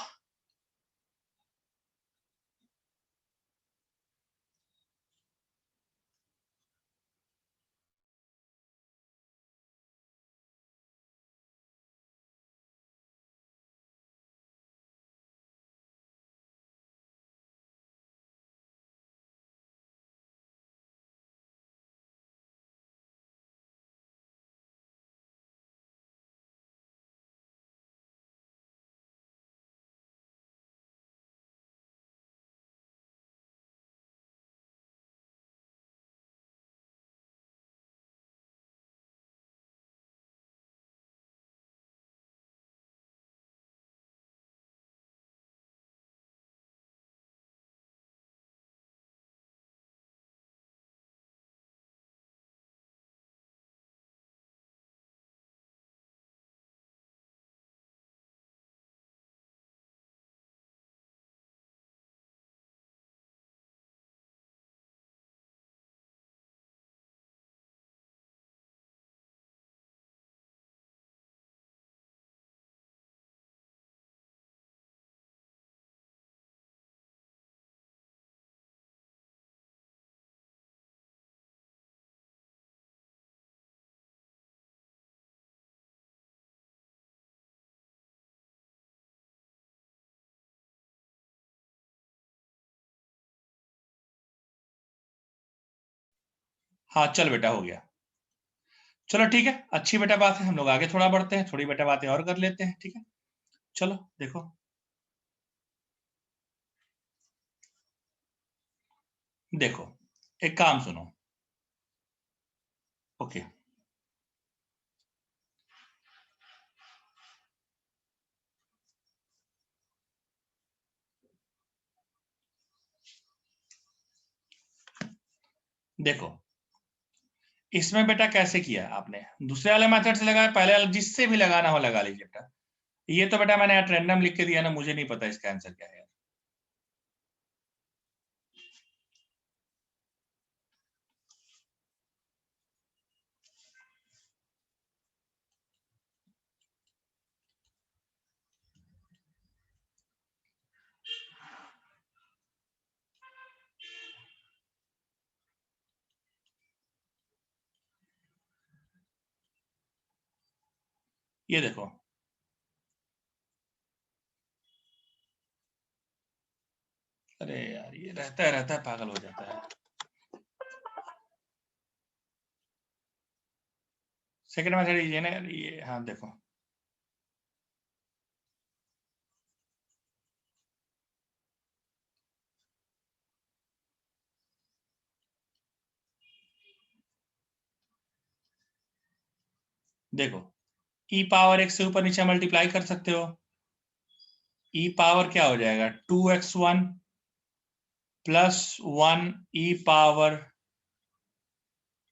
हाँ चल बेटा हो गया, चलो ठीक है, अच्छी बेटा बात है। हम लोग आगे थोड़ा बढ़ते हैं, थोड़ी बेटा बातें और कर लेते हैं, ठीक है। चलो देखो, देखो एक काम सुनो, ओके। देखो इसमें बेटा कैसे किया आपने, दूसरे वाले मेथड से लगाया, पहले वाले जिससे भी लगाना हो लगा लीजिए बेटा। ये तो बेटा मैंने रैंडम लिख के दिया ना, मुझे नहीं पता इसका आंसर क्या है। ये देखो, अरे यार ये रहता है पागल हो जाता है। सेकंड मेथड ये ना ये, हाँ देखो देखो, ई पावर एक्स से ऊपर नीचे मल्टीप्लाई कर सकते हो। ई पावर क्या हो जाएगा, 2x1 plus 1 E power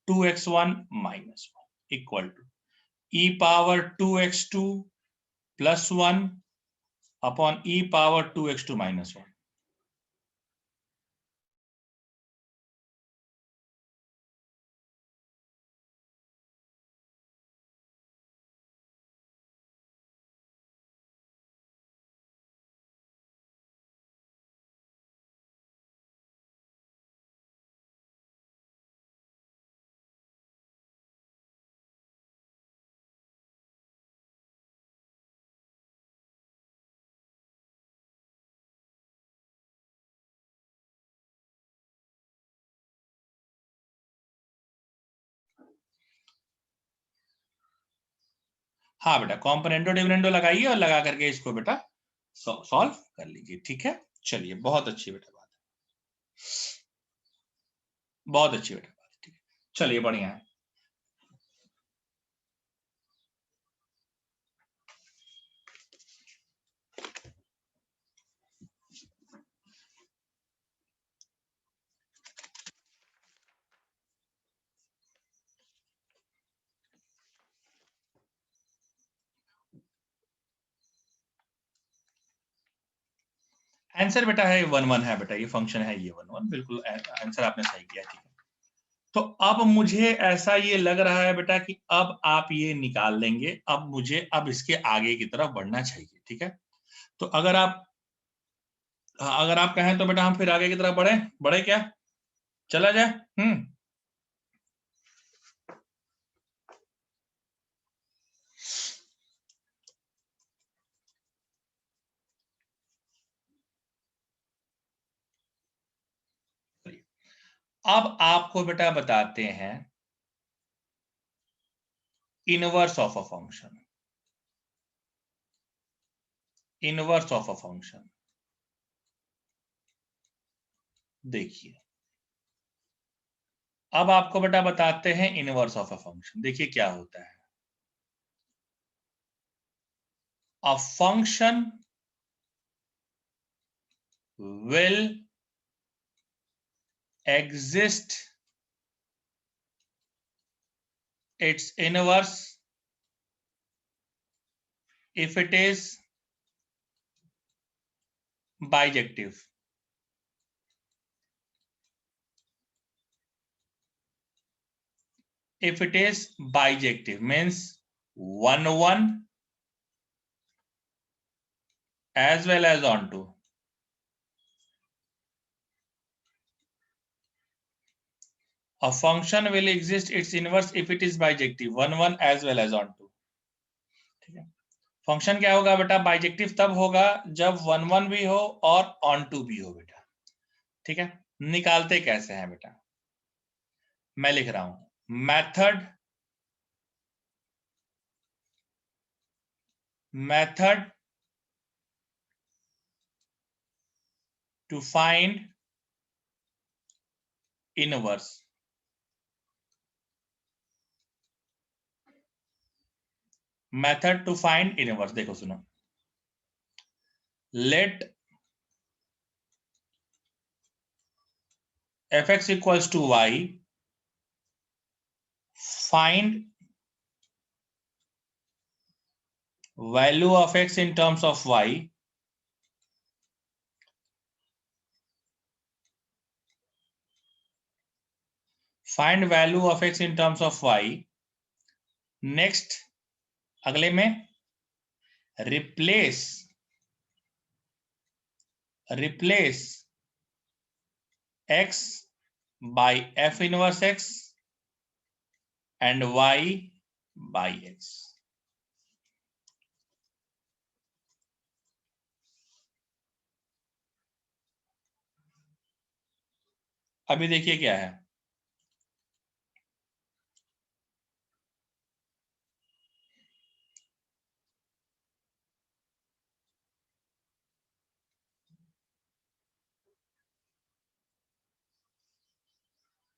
2x1 minus 1 equal to E power 2x2 plus 1 upon E power 2x2 minus 1। हाँ बेटा कॉम्पोनेंटो डिविडेंडो लगाइए और लगा करके इसको बेटा सॉल्व कर लीजिए, ठीक है। चलिए बहुत अच्छी बेटा बात है, बहुत अच्छी बेटा बात है, ठीक है। चलिए बढ़िया है। आंसर बेटा है 1 1 है बेटा, ये फंक्शन है ये 1 1, बिल्कुल आंसर आपने सही किया, ठीक है। तो अब मुझे ऐसा ये लग रहा है बेटा कि अब आप ये निकाल लेंगे, अब मुझे अब इसके आगे की तरफ बढ़ना चाहिए, ठीक है। तो अगर आप कहें तो बेटा हम फिर आगे की तरफ बढ़े, बढ़े क्या, चला जाए। अब आपको बेटा बताते हैं inverse of a function, inverse of a function. देखिए अब आपको बेटा बताते हैं इनवर्स ऑफ अ फंक्शन, देखिए क्या होता है। A function will exist its inverse if it is bijective। If it is bijective means 1 1 as well as onto। A function will exist its inverse if it is bijective 1 1 as well as onto, ठीक है। Function क्या होगा बेटा, bijective तब होगा जब 1 1 भी हो और ऑन टू भी हो बेटा, ठीक है। निकालते कैसे हैं बेटा, मैं लिख रहा हूं method to find inverse. Method to find inverse, देखो सुनो, let fx equals to y, find value of x in terms of y, find value of x in terms of y, next अगले में replace x by f inverse x and y by x। अभी देखिए क्या है,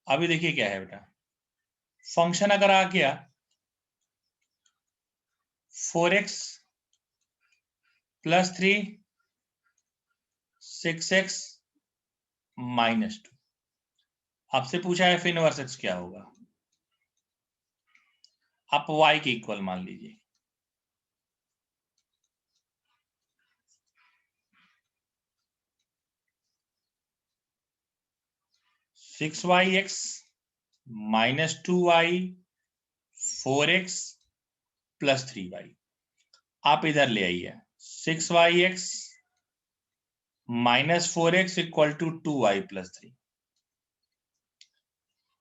अभी देखिए क्या है बेटा, फंक्शन अगर आ गया 4x + 3 6x -2, आपसे पूछा है f इनवर्स x क्या होगा, आप y के इक्वल मान लीजिए, (6y(x) -2y 4x + 3y, आप इधर ले आइए 6y(x) -4x = 2y + 3,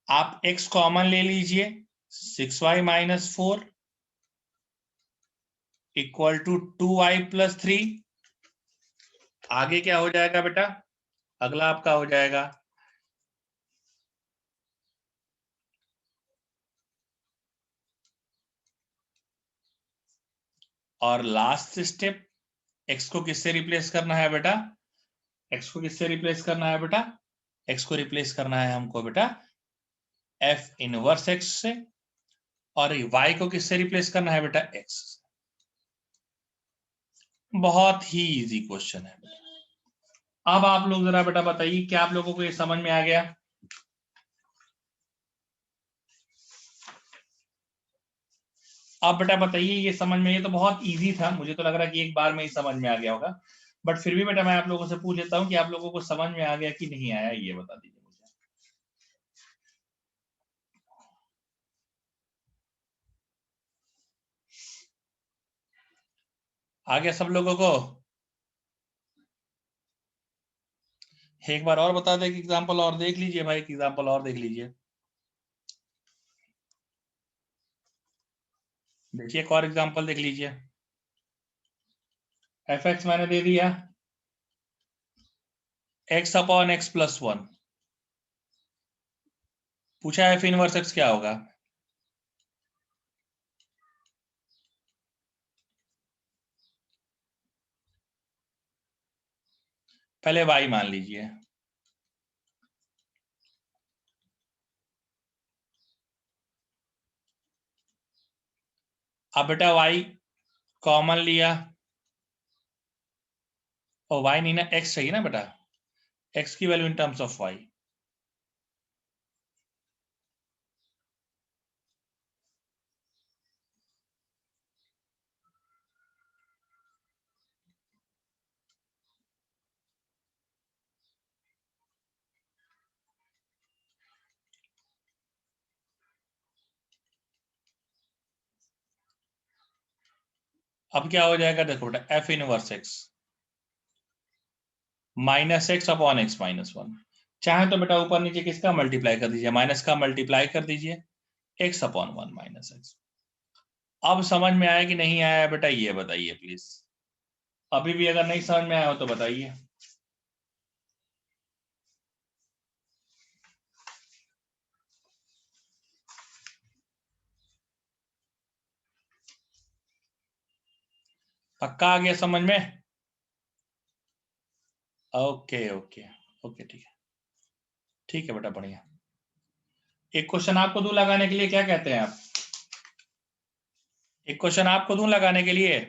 आप x कॉमन ले लीजिए 6y - 4 = 2y + 3, आगे क्या हो जाएगा बेटा, अगला आपका हो जाएगा और लास्ट स्टेप, x को किससे रिप्लेस करना है बेटा, x को किससे रिप्लेस करना है बेटा, x को रिप्लेस करना है हमको बेटा f इनवर्स x से, और y को किससे रिप्लेस करना है बेटा x। बहुत ही इजी क्वेश्चन है बेटा। अब आप लोग जरा बेटा बताइए, क्या आप लोगों को ये समझ में आ गया? आप बेटा बताइए, ये समझ में, ये तो बहुत इजी था, मुझे तो लग रहा है कि एक बार में ही समझ में आ गया होगा, बट फिर भी बेटा मैं आप लोगों से पूछ लेता हूँ कि आप लोगों को समझ में आ गया कि नहीं आया, ये बता दीजिए मुझे। आ गया सब लोगों को? एक बार और बता दे कि एग्जाम्पल और देख लीजिए भाई, एग्जाम्पल और देख लीजिए, देखिए एक और एग्जाम्पल देख लीजिए। fx मैंने दे दिया x/x + 1, पूछा है f इनवर्स x क्या होगा, पहले y मान लीजिए, अब बेटा y कॉमन लिया, और y नहीं ना, x चाहिए ना बेटा, x की value in terms of y, अब क्या हो जाएगा, देखो बेटा f इनवर्स x -x/x -1, चाहे तो बेटा ऊपर नीचे किसका मल्टीप्लाई कर दीजिए, माइनस का मल्टीप्लाई कर दीजिए x/1 - x। अब समझ में आया कि नहीं आया बेटा, ये बताइए प्लीज, अभी भी अगर नहीं समझ में आया हो तो बताइए। पक्का आ गया समझ में? ओके ओके ओके, ठीक है, ठीक है बेटा, बढ़िया। एक क्वेश्चन आपको दूं लगाने के लिए, क्या कहते हैं आप? एक क्वेश्चन आपको दूं लगाने के लिए?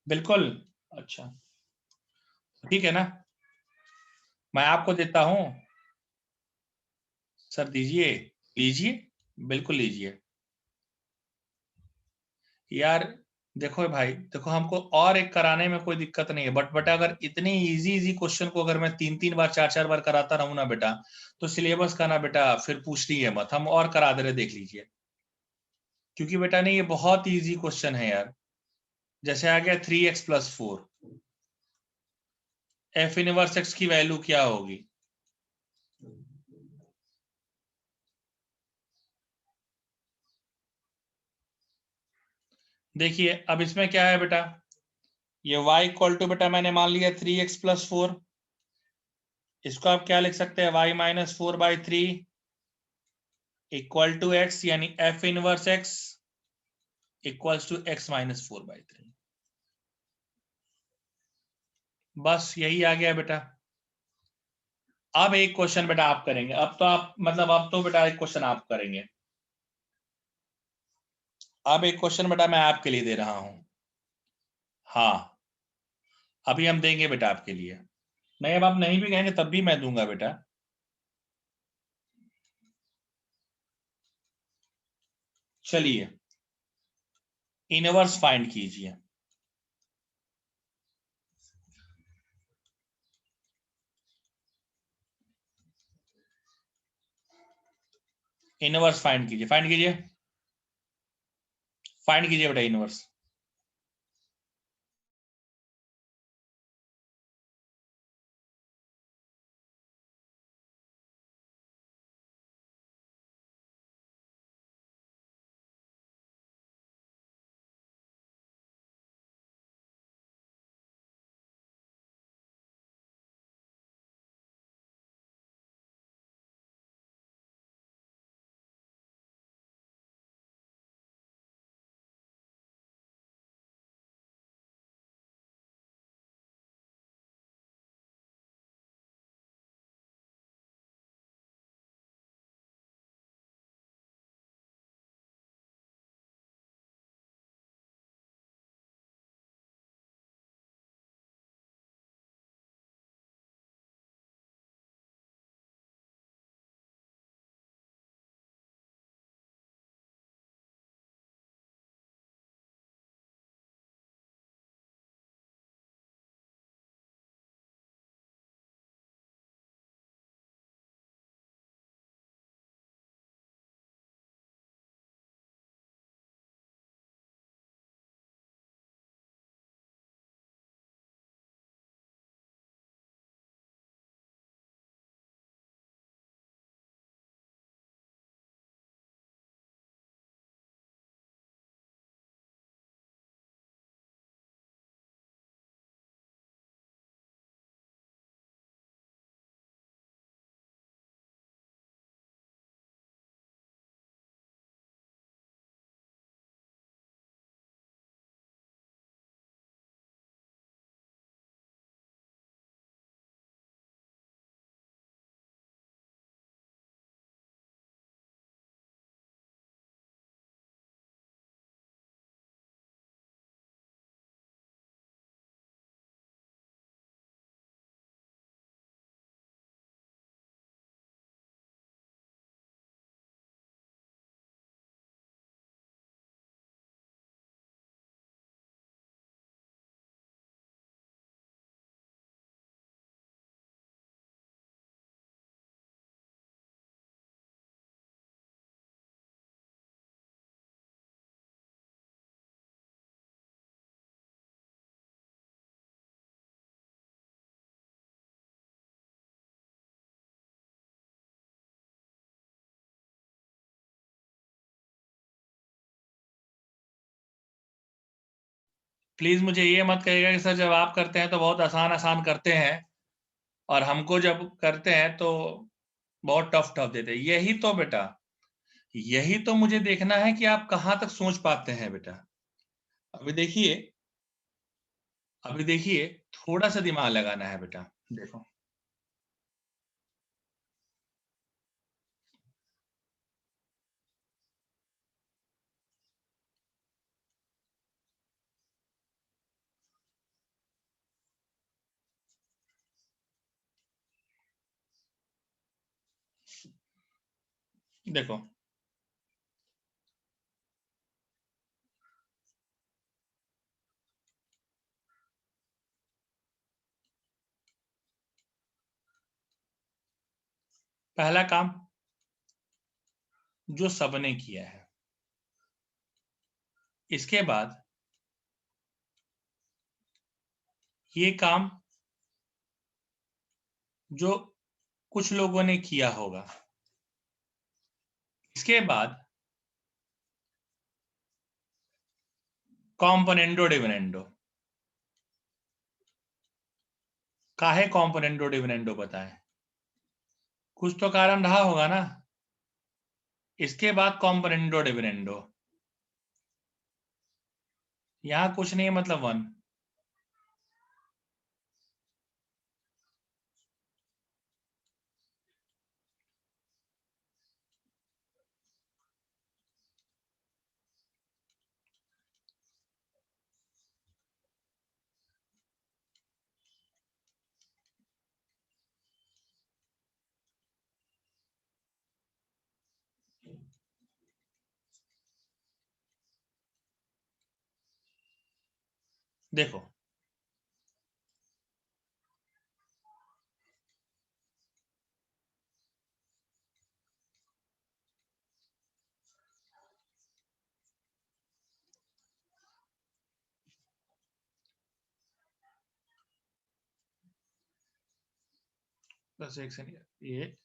बिल्कुल। अच्छा, ठीक है ना, मैं आपको देता हूं। सर दीजिए, लीजिए, बिल्कुल लीजिए यार। देखो भाई, देखो हमको और एक कराने में कोई दिक्कत नहीं है, बट बेटा अगर इतनी इजी इजी क्वेश्चन को अगर मैं 3 3 बार 4 4 बार कराता रहूं ना बेटा, तो सिलेबस का ना बेटा फिर पूछनी है मत, हम और करा दे रहे, देख लीजिए। क्योंकि बेटा नहीं, ये बहुत इजी क्वेश्चन है यार। जैसे आ गया 3x+4, एफ इनवर्स एक्स की वैल्यू क्या होगी? देखिए अब इसमें क्या है बेटा, ये y इक्वल टू बेटा मैंने मान लिया 3x+4, इसको आप क्या लिख सकते हैं, y-4/3 इक्वल टू x, यानी f inverse x equals to x-4/3। बस यही आ गया बेटा। अब एक क्वेश्चन बेटा आप करेंगे, अब तो आप मतलब अब तो बेटा एक क्वेश्चन आप करेंगे। अब एक क्वेश्चन बेटा मैं आपके लिए दे रहा हूं। हाँ, अभी हम देंगे बेटा आपके लिए। नहीं, अब आप नहीं भी कहेंगे तब भी मैं दूंगा बेटा। चलिए, इनवर्स फाइंड कीजिए। इनवर्स फाइंड कीजिए, फाइंड कीजिए, फाइंड कीजिए बेटा इनवर्स। प्लीज मुझे ये मत कहिएगा कि सर जब आप करते हैं तो बहुत आसान आसान करते हैं, और हमको जब करते हैं तो बहुत टफ टफ देते हैं। यही तो बेटा, यही तो मुझे देखना है कि आप कहां तक सोच पाते हैं बेटा। अभी देखिए, अभी देखिए, थोड़ा सा दिमाग लगाना है बेटा। देखो, देखो पहला काम जो सबने किया है, इसके बाद ये काम जो कुछ लोगों ने किया होगा, इसके बाद कॉम्पोनेंडो डिविडेंडो। काहे कॉम्पोनेंडो डिविडेंडो बताएं? कुछ तो कारण रहा होगा ना। इसके बाद कॉम्पोनेंडो डिविडेंडो, यहां कुछ नहीं है, मतलब 1। देखो, बस एक सेकंड, ये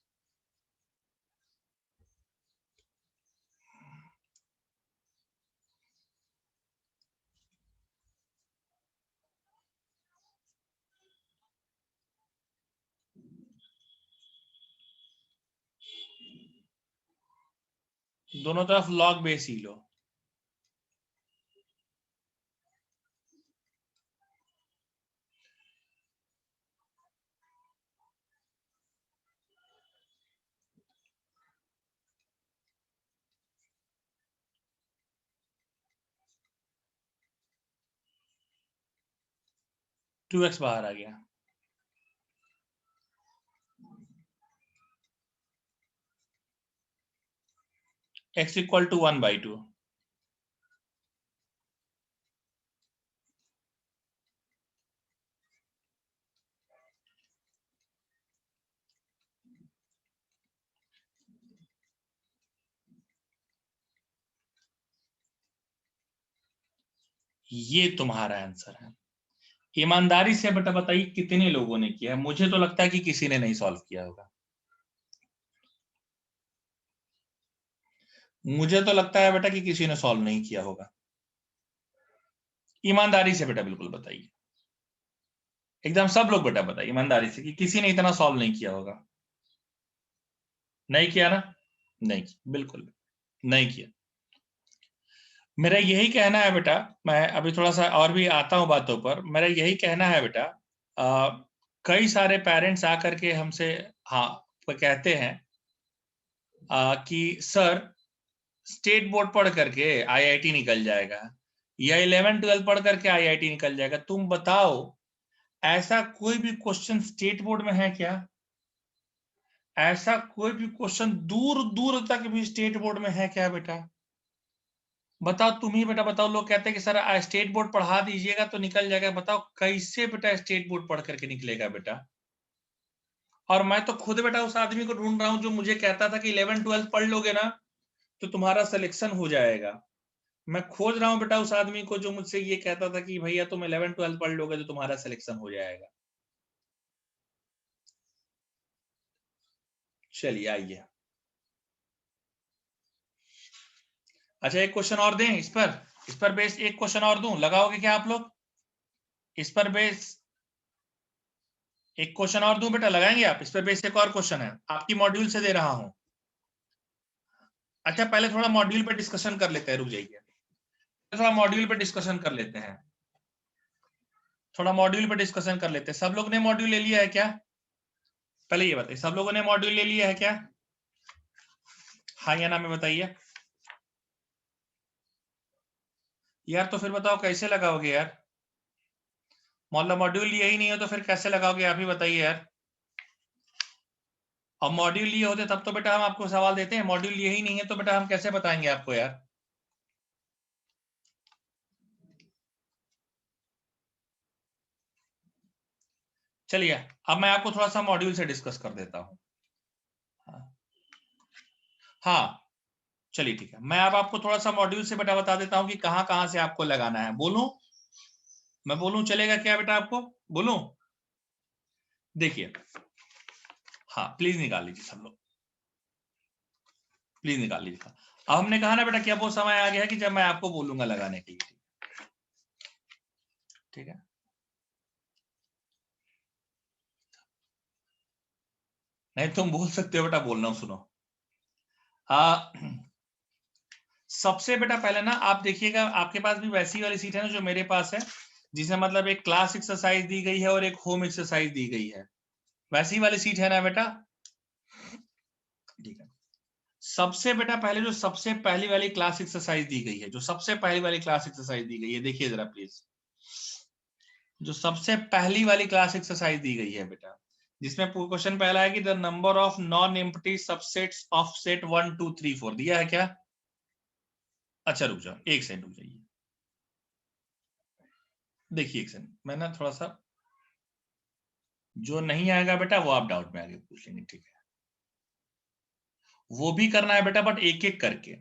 दोनों तरफ लॉग बेस ही लो। टू एक्स बाहर आ गया, x इक्वल टू 1/2। ये तुम्हारा आंसर है। ईमानदारी से बेटा बताइए कितने लोगों ने किया है? मुझे तो लगता है कि किसी ने नहीं सॉल्व किया होगा। मुझे तो लगता है बेटा कि किसी ने सॉल्व नहीं किया होगा। ईमानदारी से बेटा बिल्कुल बताइए, एकदम सब लोग बेटा बताइए ईमानदारी से कि किसी ने इतना सॉल्व नहीं किया होगा। नहीं किया ना? नहीं किया, बिल्कुल नहीं किया। मेरा यही कहना है बेटा, मैं अभी थोड़ा सा और भी आता हूं बातों पर। मेरा यही कहना है बेटा, कई सारे पेरेंट्स आकर के हमसे हाँ कहते हैं कि सर स्टेट बोर्ड पढ़ करके आईआईटी निकल जाएगा या 11-12 पढ़ करके आईआईटी निकल जाएगा। तुम बताओ, ऐसा कोई भी क्वेश्चन स्टेट बोर्ड में है क्या? ऐसा कोई भी क्वेश्चन दूर दूर तक भी स्टेट बोर्ड में है क्या बेटा? बताओ तुम ही बेटा बताओ। लोग कहते हैं कि सर स्टेट बोर्ड पढ़ा दीजिएगा तो निकल जाएगा। बताओ कैसे बेटा स्टेट बोर्ड पढ़ करके निकलेगा बेटा? और मैं तो खुद बेटा उस आदमी को ढूंढ रहा हूं जो मुझे कहता था कि 11-12 पढ़ लोगे ना तो तुम्हारा सिलेक्शन हो जाएगा। मैं खोज रहा हूं बेटा उस आदमी को जो मुझसे ये कहता था कि भैया तुम 11-12 पढ़ लोगे तो तुम्हारा सिलेक्शन हो जाएगा। चलिए आइए। अच्छा एक क्वेश्चन और दें इस पर बेस एक क्वेश्चन और दूं, लगाओगे क्या आप लोग? इस पर बेस एक क्वेश्चन और दूं बेटा, लगाएंगे आप? इस पर बेस एक और क्वेश्चन है, आपकी मॉड्यूल से दे रहा हूं। अच्छा पहले थोड़ा मॉड्यूल पर डिस्कशन कर लेते हैं, रुक जाइए। थोड़ा मॉड्यूल पे डिस्कशन कर लेते हैं, थोड़ा मॉड्यूल पे डिस्कशन कर लेते हैं। सब लोग ने मॉड्यूल ले लिया है क्या? पहले ये बताइए, सब लोगों ने मॉड्यूल ले लिया है क्या? हाँ या ना में बताइए यार। तो फिर बताओ कैसे लगाओगे यार? मतलब मॉड्यूल लिया ही नहीं हो तो फिर कैसे लगाओगे, आप ही बताइए यार। अब मॉड्यूल लिए होते तब तो बेटा हम आपको सवाल देते हैं, मॉड्यूल लिए ही नहीं है तो बेटा हम कैसे बताएंगे आपको यार? चलिए अब मैं आपको थोड़ा सा मॉड्यूल से डिस्कस कर देता हूं। हाँ चलिए ठीक है, मैं अब आपको थोड़ा सा मॉड्यूल से बेटा बता देता हूं कि कहां कहां से आपको लगाना है। बोलूं? मैं बोलूं चलेगा क्या बेटा आपको? बोलूं? देखिए, हाँ प्लीज निकाल लीजिए सब लोग, प्लीज निकाल लीजिए। अब हमने कहा ना बेटा कि अब वो समय आ गया है कि जब मैं आपको बोलूंगा लगाने के लिए। ठीक है, नहीं तुम बोल सकते हो बेटा, बोलना सुनो। सबसे बेटा पहले ना आप देखिएगा, आपके पास भी वैसी वाली सीट है ना जो मेरे पास है, जिसमें मतलब एक क्लास एक्सरसाइज दी गई है और एक होम एक्सरसाइज दी गई है। वैसी वाली सीट है ना बेटा? ठीक है, सबसे बेटा पहले जो सबसे पहली वाली क्लास एक्सरसाइज दी गई है, जो सबसे पहली वाली क्लास एक्सरसाइज दी गई है, देखिए जरा प्लीज। जो सबसे पहली वाली क्लास एक्सरसाइज दी गई है बेटा, जिसमें क्वेश्चन पहला है कि the number of non empty subsets of set 1 2 3 4 दिया है क्या? अच्छा रुक जाओ, एक सेकंड रुक जाइए, देखिए एक सेकंड, मैं ना थोड़ा सा, जो नहीं आएगा बेटा वो आप डाउट में आगे पूछ लेंगे, ठीक है? वो भी करना है बेटा, बट एक एक करके,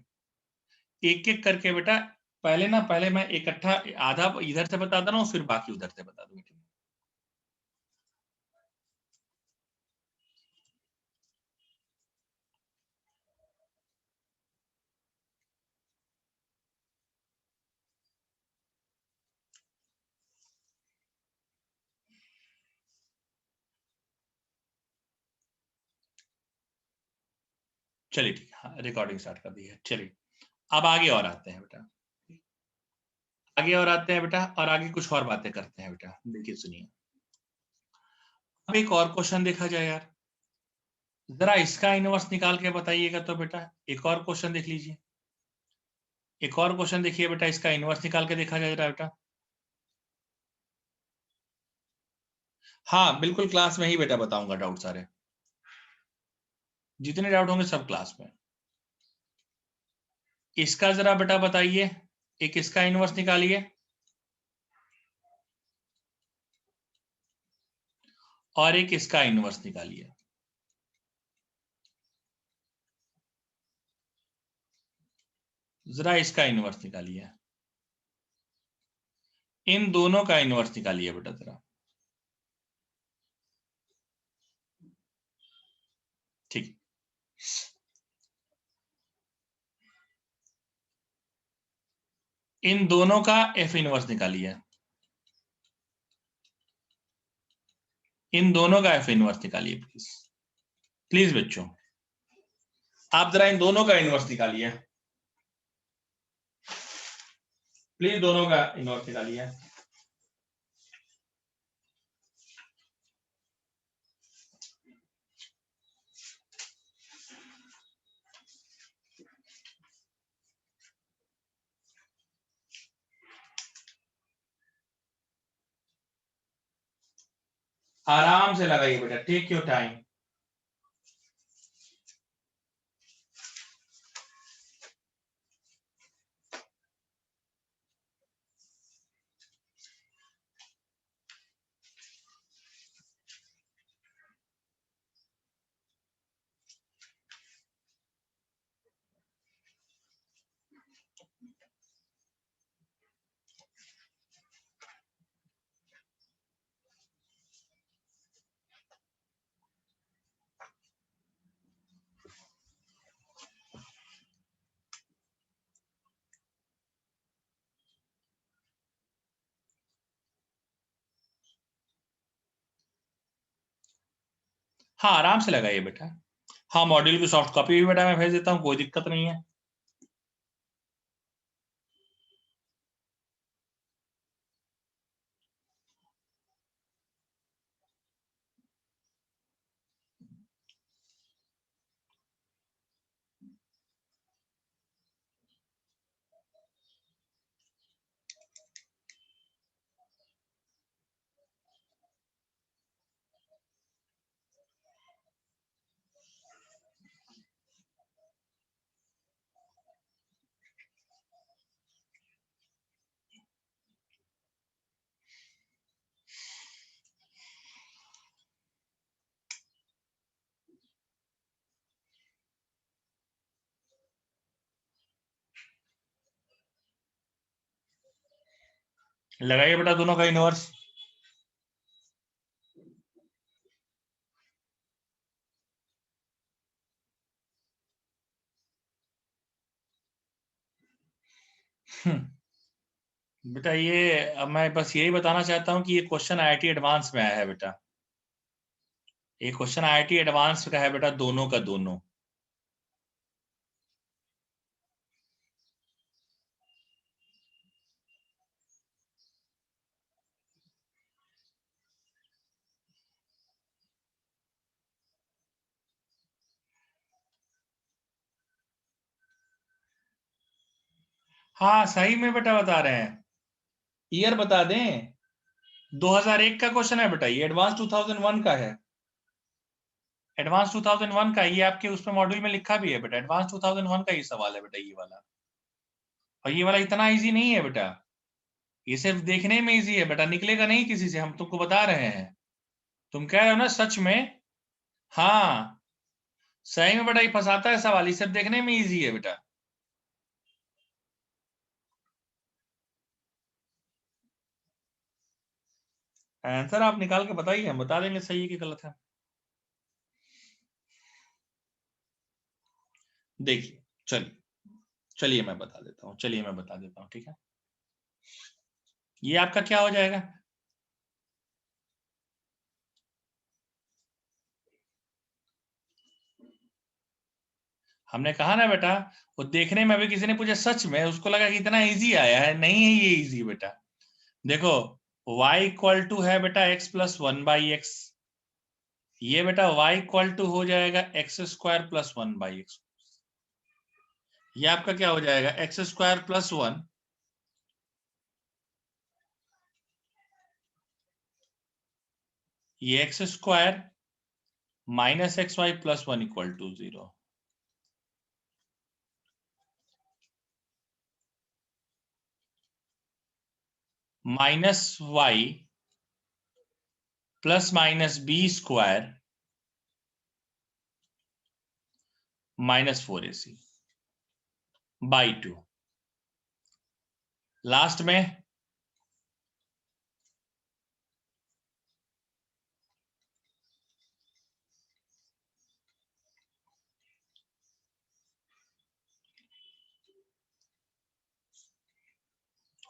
एक एक करके बेटा। पहले ना, पहले मैं इकट्ठा आधा इधर से बता दे रहा हूँ, फिर बाकी उधर से बता दूंगा। चलिए ठीक है, हाँ रिकॉर्डिंग स्टार्ट कर दी है। चलिए अब आगे और आते हैं बेटा, आगे और आते हैं बेटा, और आगे कुछ और बातें करते हैं बेटा। देखिए सुनिए, अब एक और क्वेश्चन देखा जाए यार, जरा इसका इनवर्स निकाल के बताइएगा तो बेटा। एक और क्वेश्चन देख लीजिए, एक और क्वेश्चन देखिए बेटा, इसका इनवर्स निकाल के देखा जाए बेटा। हाँ बिल्कुल, क्लास में ही बेटा बताऊंगा डाउट सारे, जितने डाउट होंगे सब क्लास में। इसका जरा बेटा बताइए, एक इसका इनवर्स निकालिए और एक इसका इनवर्स निकालिए। जरा इसका इनवर्स निकालिए, इन दोनों का इनवर्स निकालिए बेटा जरा। ठीक, इन दोनों का एफ इनवर्स निकालिए, इन दोनों का एफ इनवर्स निकालिए प्लीज, प्लीज बच्चों आप जरा इन दोनों का इनवर्स निकालिए, प्लीज दोनों का इनवर्स निकालिए। आराम से लगाइए बेटा, टेक योर टाइम। हाँ आराम से लगाइए बेटा। हाँ मॉड्यूल की सॉफ्ट कॉपी भी बेटा मैं भेज देता हूँ, कोई दिक्कत नहीं है। लगाइए बेटा दोनों का इनवर्स। बेटा ये अब मैं बस यही बताना चाहता हूं कि ये क्वेश्चन आईआईटी एडवांस में आया है बेटा। ये क्वेश्चन आईआईटी एडवांस का है बेटा, दोनों का दोनों। हाँ सही में बेटा बता रहे हैं। ईयर बता दें, 2001 का क्वेश्चन है बेटा, ये एडवांस 2001 का है। एडवांस 2001 का ये आपके उसमें मॉड्यूल में लिखा भी है बेटा, एडवांस 2001 का ये सवाल है बेटा, ये वाला। और ये वाला इतना इजी नहीं है बेटा, ये सिर्फ देखने में इजी है बेटा, निकलेगा नहीं किसी से, हम तुमको बता रहे हैं। तुम कह रहे हो ना सच में। हाँ सही में बेटा, ये फंसाता है सवाल, ये सिर्फ देखने में इजी है बेटा। आंसर आप निकाल के बताइए, हम बता देंगे सही है कि गलत है। देखिए, चलिए चलिए मैं बता देता हूँ, चलिए मैं बता देता हूँ, ठीक है। ये आपका क्या हो जाएगा, हमने कहा ना बेटा, वो देखने में, अभी किसी ने पूछा सच में, उसको लगा कि इतना इजी आया है, नहीं है ये इजी बेटा। देखो y इक्वल टू है बेटा x+1/x, ये बेटा y इक्वल टू हो जाएगा x² + 1/x। ये आपका क्या हो जाएगा, x² + 1, ये x² -xy+1 equal to 0। -y +-b² -4ac by 2। Last में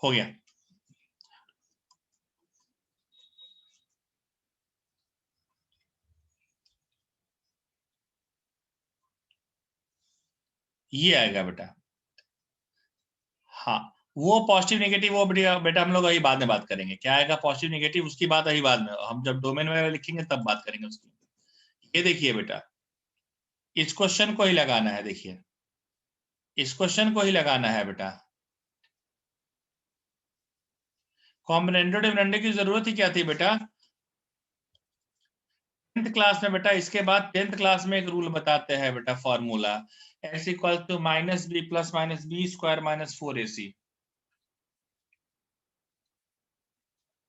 हो गया। ये आएगा बेटा। हाँ वो पॉजिटिव नेगेटिव, वो बेटा बेटा हम लोग अभी बाद में बात करेंगे, क्या आएगा पॉजिटिव नेगेटिव, उसकी बात अभी बाद में, हम जब डोमेन वगैरह लिखेंगे तब बात करेंगे उसकी। ये देखिए बेटा, इस क्वेश्चन को ही लगाना है, देखिए इस क्वेश्चन को ही लगाना है बेटा। कॉम्बिनेटो डिविडेंड की जरूरत ही क्या थी बेटा, 10th क्लास में बेटा, इसके बाद 10th क्लास में एक रूल बताते हैं बेटा, formula x equal to -b + -b² -4ac।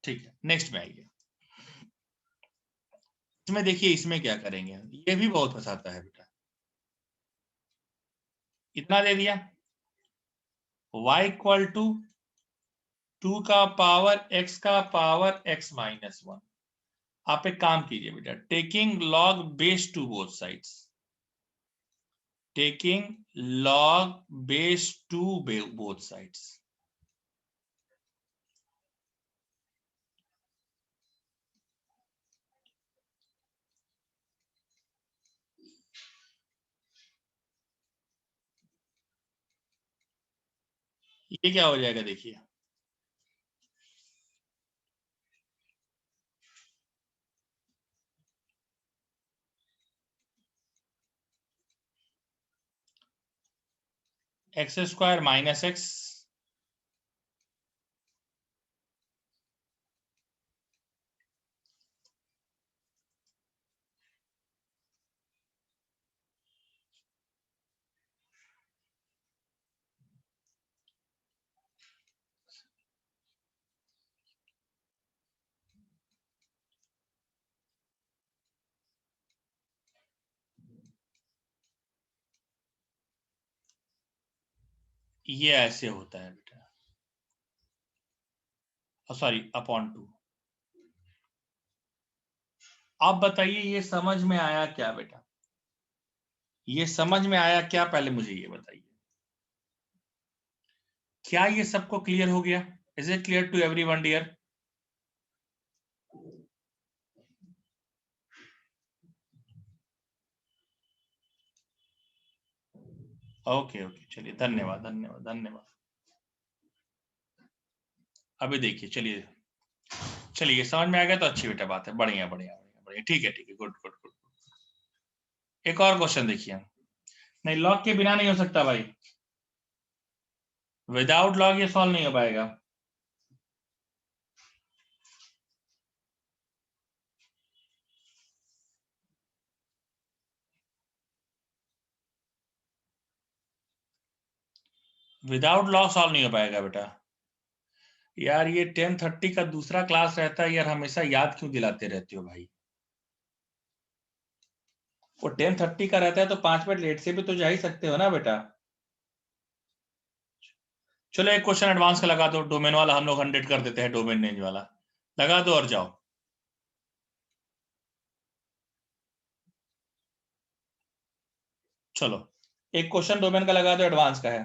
ठीक है, नेक्स्ट में आइए। इसमें देखिए, इसमें क्या करेंगे, ये भी बहुत फंसाता है बेटा। इतना दे दिया, y इक्वल टू 2 का पावर x का पावर x-1। आप एक काम कीजिए बेटा, taking log base to both sides, taking log base to both sides. ये क्या हो जाएगा देखिए, x² - x, ये ऐसे होता है बेटा। Sorry upon 2। आप बताइए ये समझ में आया क्या बेटा? ये समझ में आया क्या? पहले मुझे ये बताइए, क्या ये सबको क्लियर हो गया? Is it clear to everyone dear? Okay okay, चलिए धन्यवाद धन्यवाद धन्यवाद। अभी देखिए, चलिए चलिए समझ में आ गया तो अच्छी बेटा बात है, बढ़िया बढ़िया बढ़िया, ठीक है गुड गुड गुड। एक और क्वेश्चन देखिए। नहीं, लॉग के बिना नहीं हो सकता भाई, विदाउट लॉग ये सॉल्व नहीं हो पाएगा। विदाउट लॉग सॉल्व नहीं हो पाएगा बेटा। यार ये 10:30 का दूसरा क्लास रहता है यार, हमेशा याद क्यों दिलाते रहते हो भाई? वो 10:30 का रहता है तो 5 मिनट लेट से भी तो जा ही सकते हो ना बेटा। चलो एक क्वेश्चन एडवांस का लगा दो, डोमेन वाला हम लोग 100 कर देते हैं, डोमेन रेंज वाला लगा दो और जाओ। चलो एक क्वेश्चन डोमेन का लगा दो, एडवांस का है।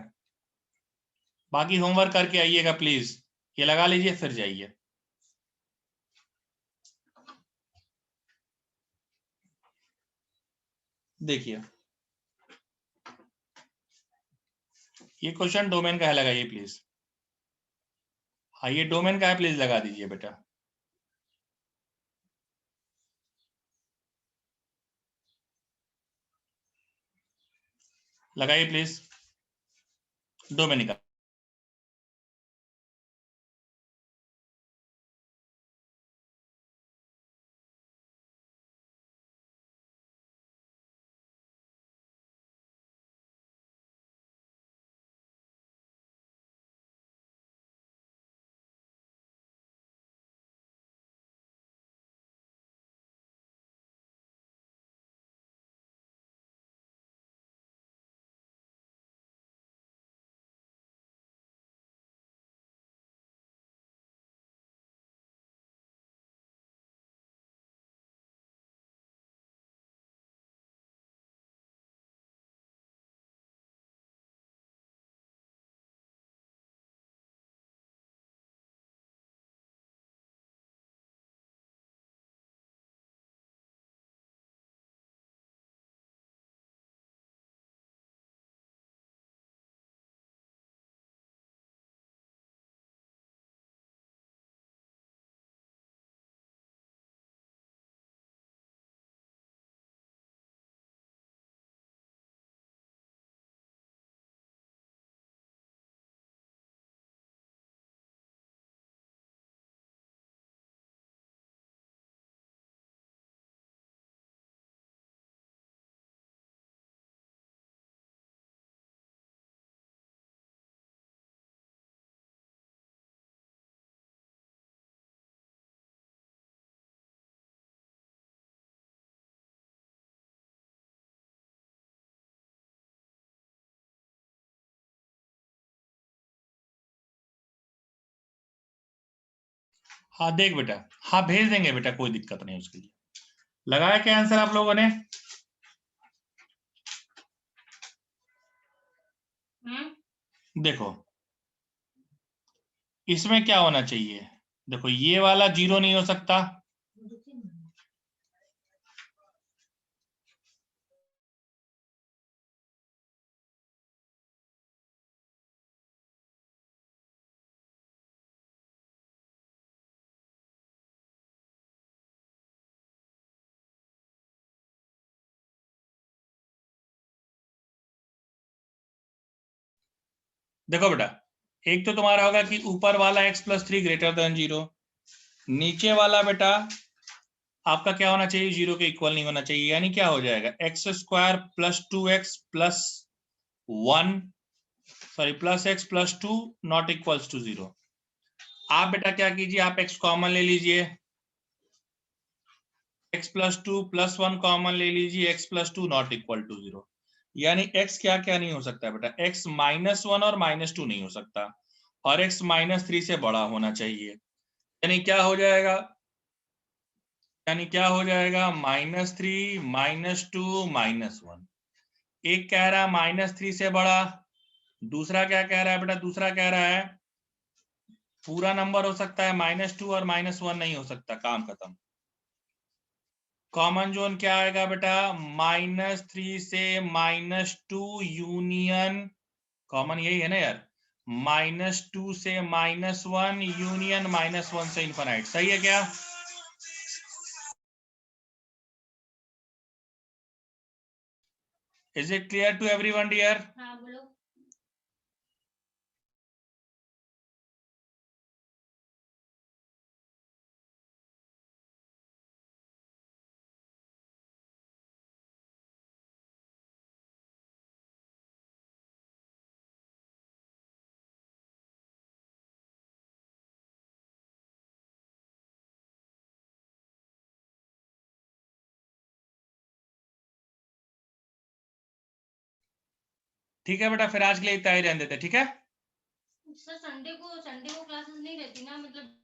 बाकी होमवर्क करके आइएगा प्लीज, ये लगा लीजिए फिर जाइए। देखिए ये क्वेश्चन डोमेन का है, लगाइए प्लीज। हाँ ये डोमेन का है, प्लीज लगा दीजिए बेटा। लगाइए प्लीज, डोमेन का। हाँ देख बेटा, हाँ भेज देंगे बेटा, कोई दिक्कत नहीं उसके लिए। लगाया क्या आंसर आप लोगों ने? देखो इसमें क्या होना चाहिए, देखो ये वाला 0 नहीं हो सकता, देखो बेटा एक तो तुम्हारा होगा कि ऊपर वाला x+3 ग्रेटर देन 0, नीचे वाला बेटा आपका क्या होना चाहिए, 0 के इक्वल नहीं होना चाहिए, यानी क्या हो जाएगा x² + 2x + 1 sorry +x+2 not equals to 0। आप बेटा क्या कीजिए, आप x कॉमन ले लीजिए, x+2 + 1 कॉमन ले लीजिए, x+2 नॉट इक्वल टू 0। यानी x क्या क्या नहीं हो सकता बेटा, x -1 और -2 नहीं हो सकता, और x -3 से बड़ा होना चाहिए। यानी क्या हो जाएगा, यानी क्या हो जाएगा, -3 -2 -1। एक कह रहा है -3 से बड़ा, दूसरा क्या कह रहा है बेटा, दूसरा कह रहा है पूरा नंबर हो सकता है, -2 और -1 नहीं हो सकता, काम खत्म। कॉमन जोन क्या आएगा बेटा, -3 से -2 यूनियन, कॉमन यही है ना यार, -2 से -1 यूनियन -1 से इन्फिनाइट। सही है क्या? Is it clear to everyone dear? हाँ बोलो। ठीक है बेटा, फिर आज के लिए इतना ही रहने देते, ठीक है? सर संडे को क्लासेस नहीं रहती ना, मतलब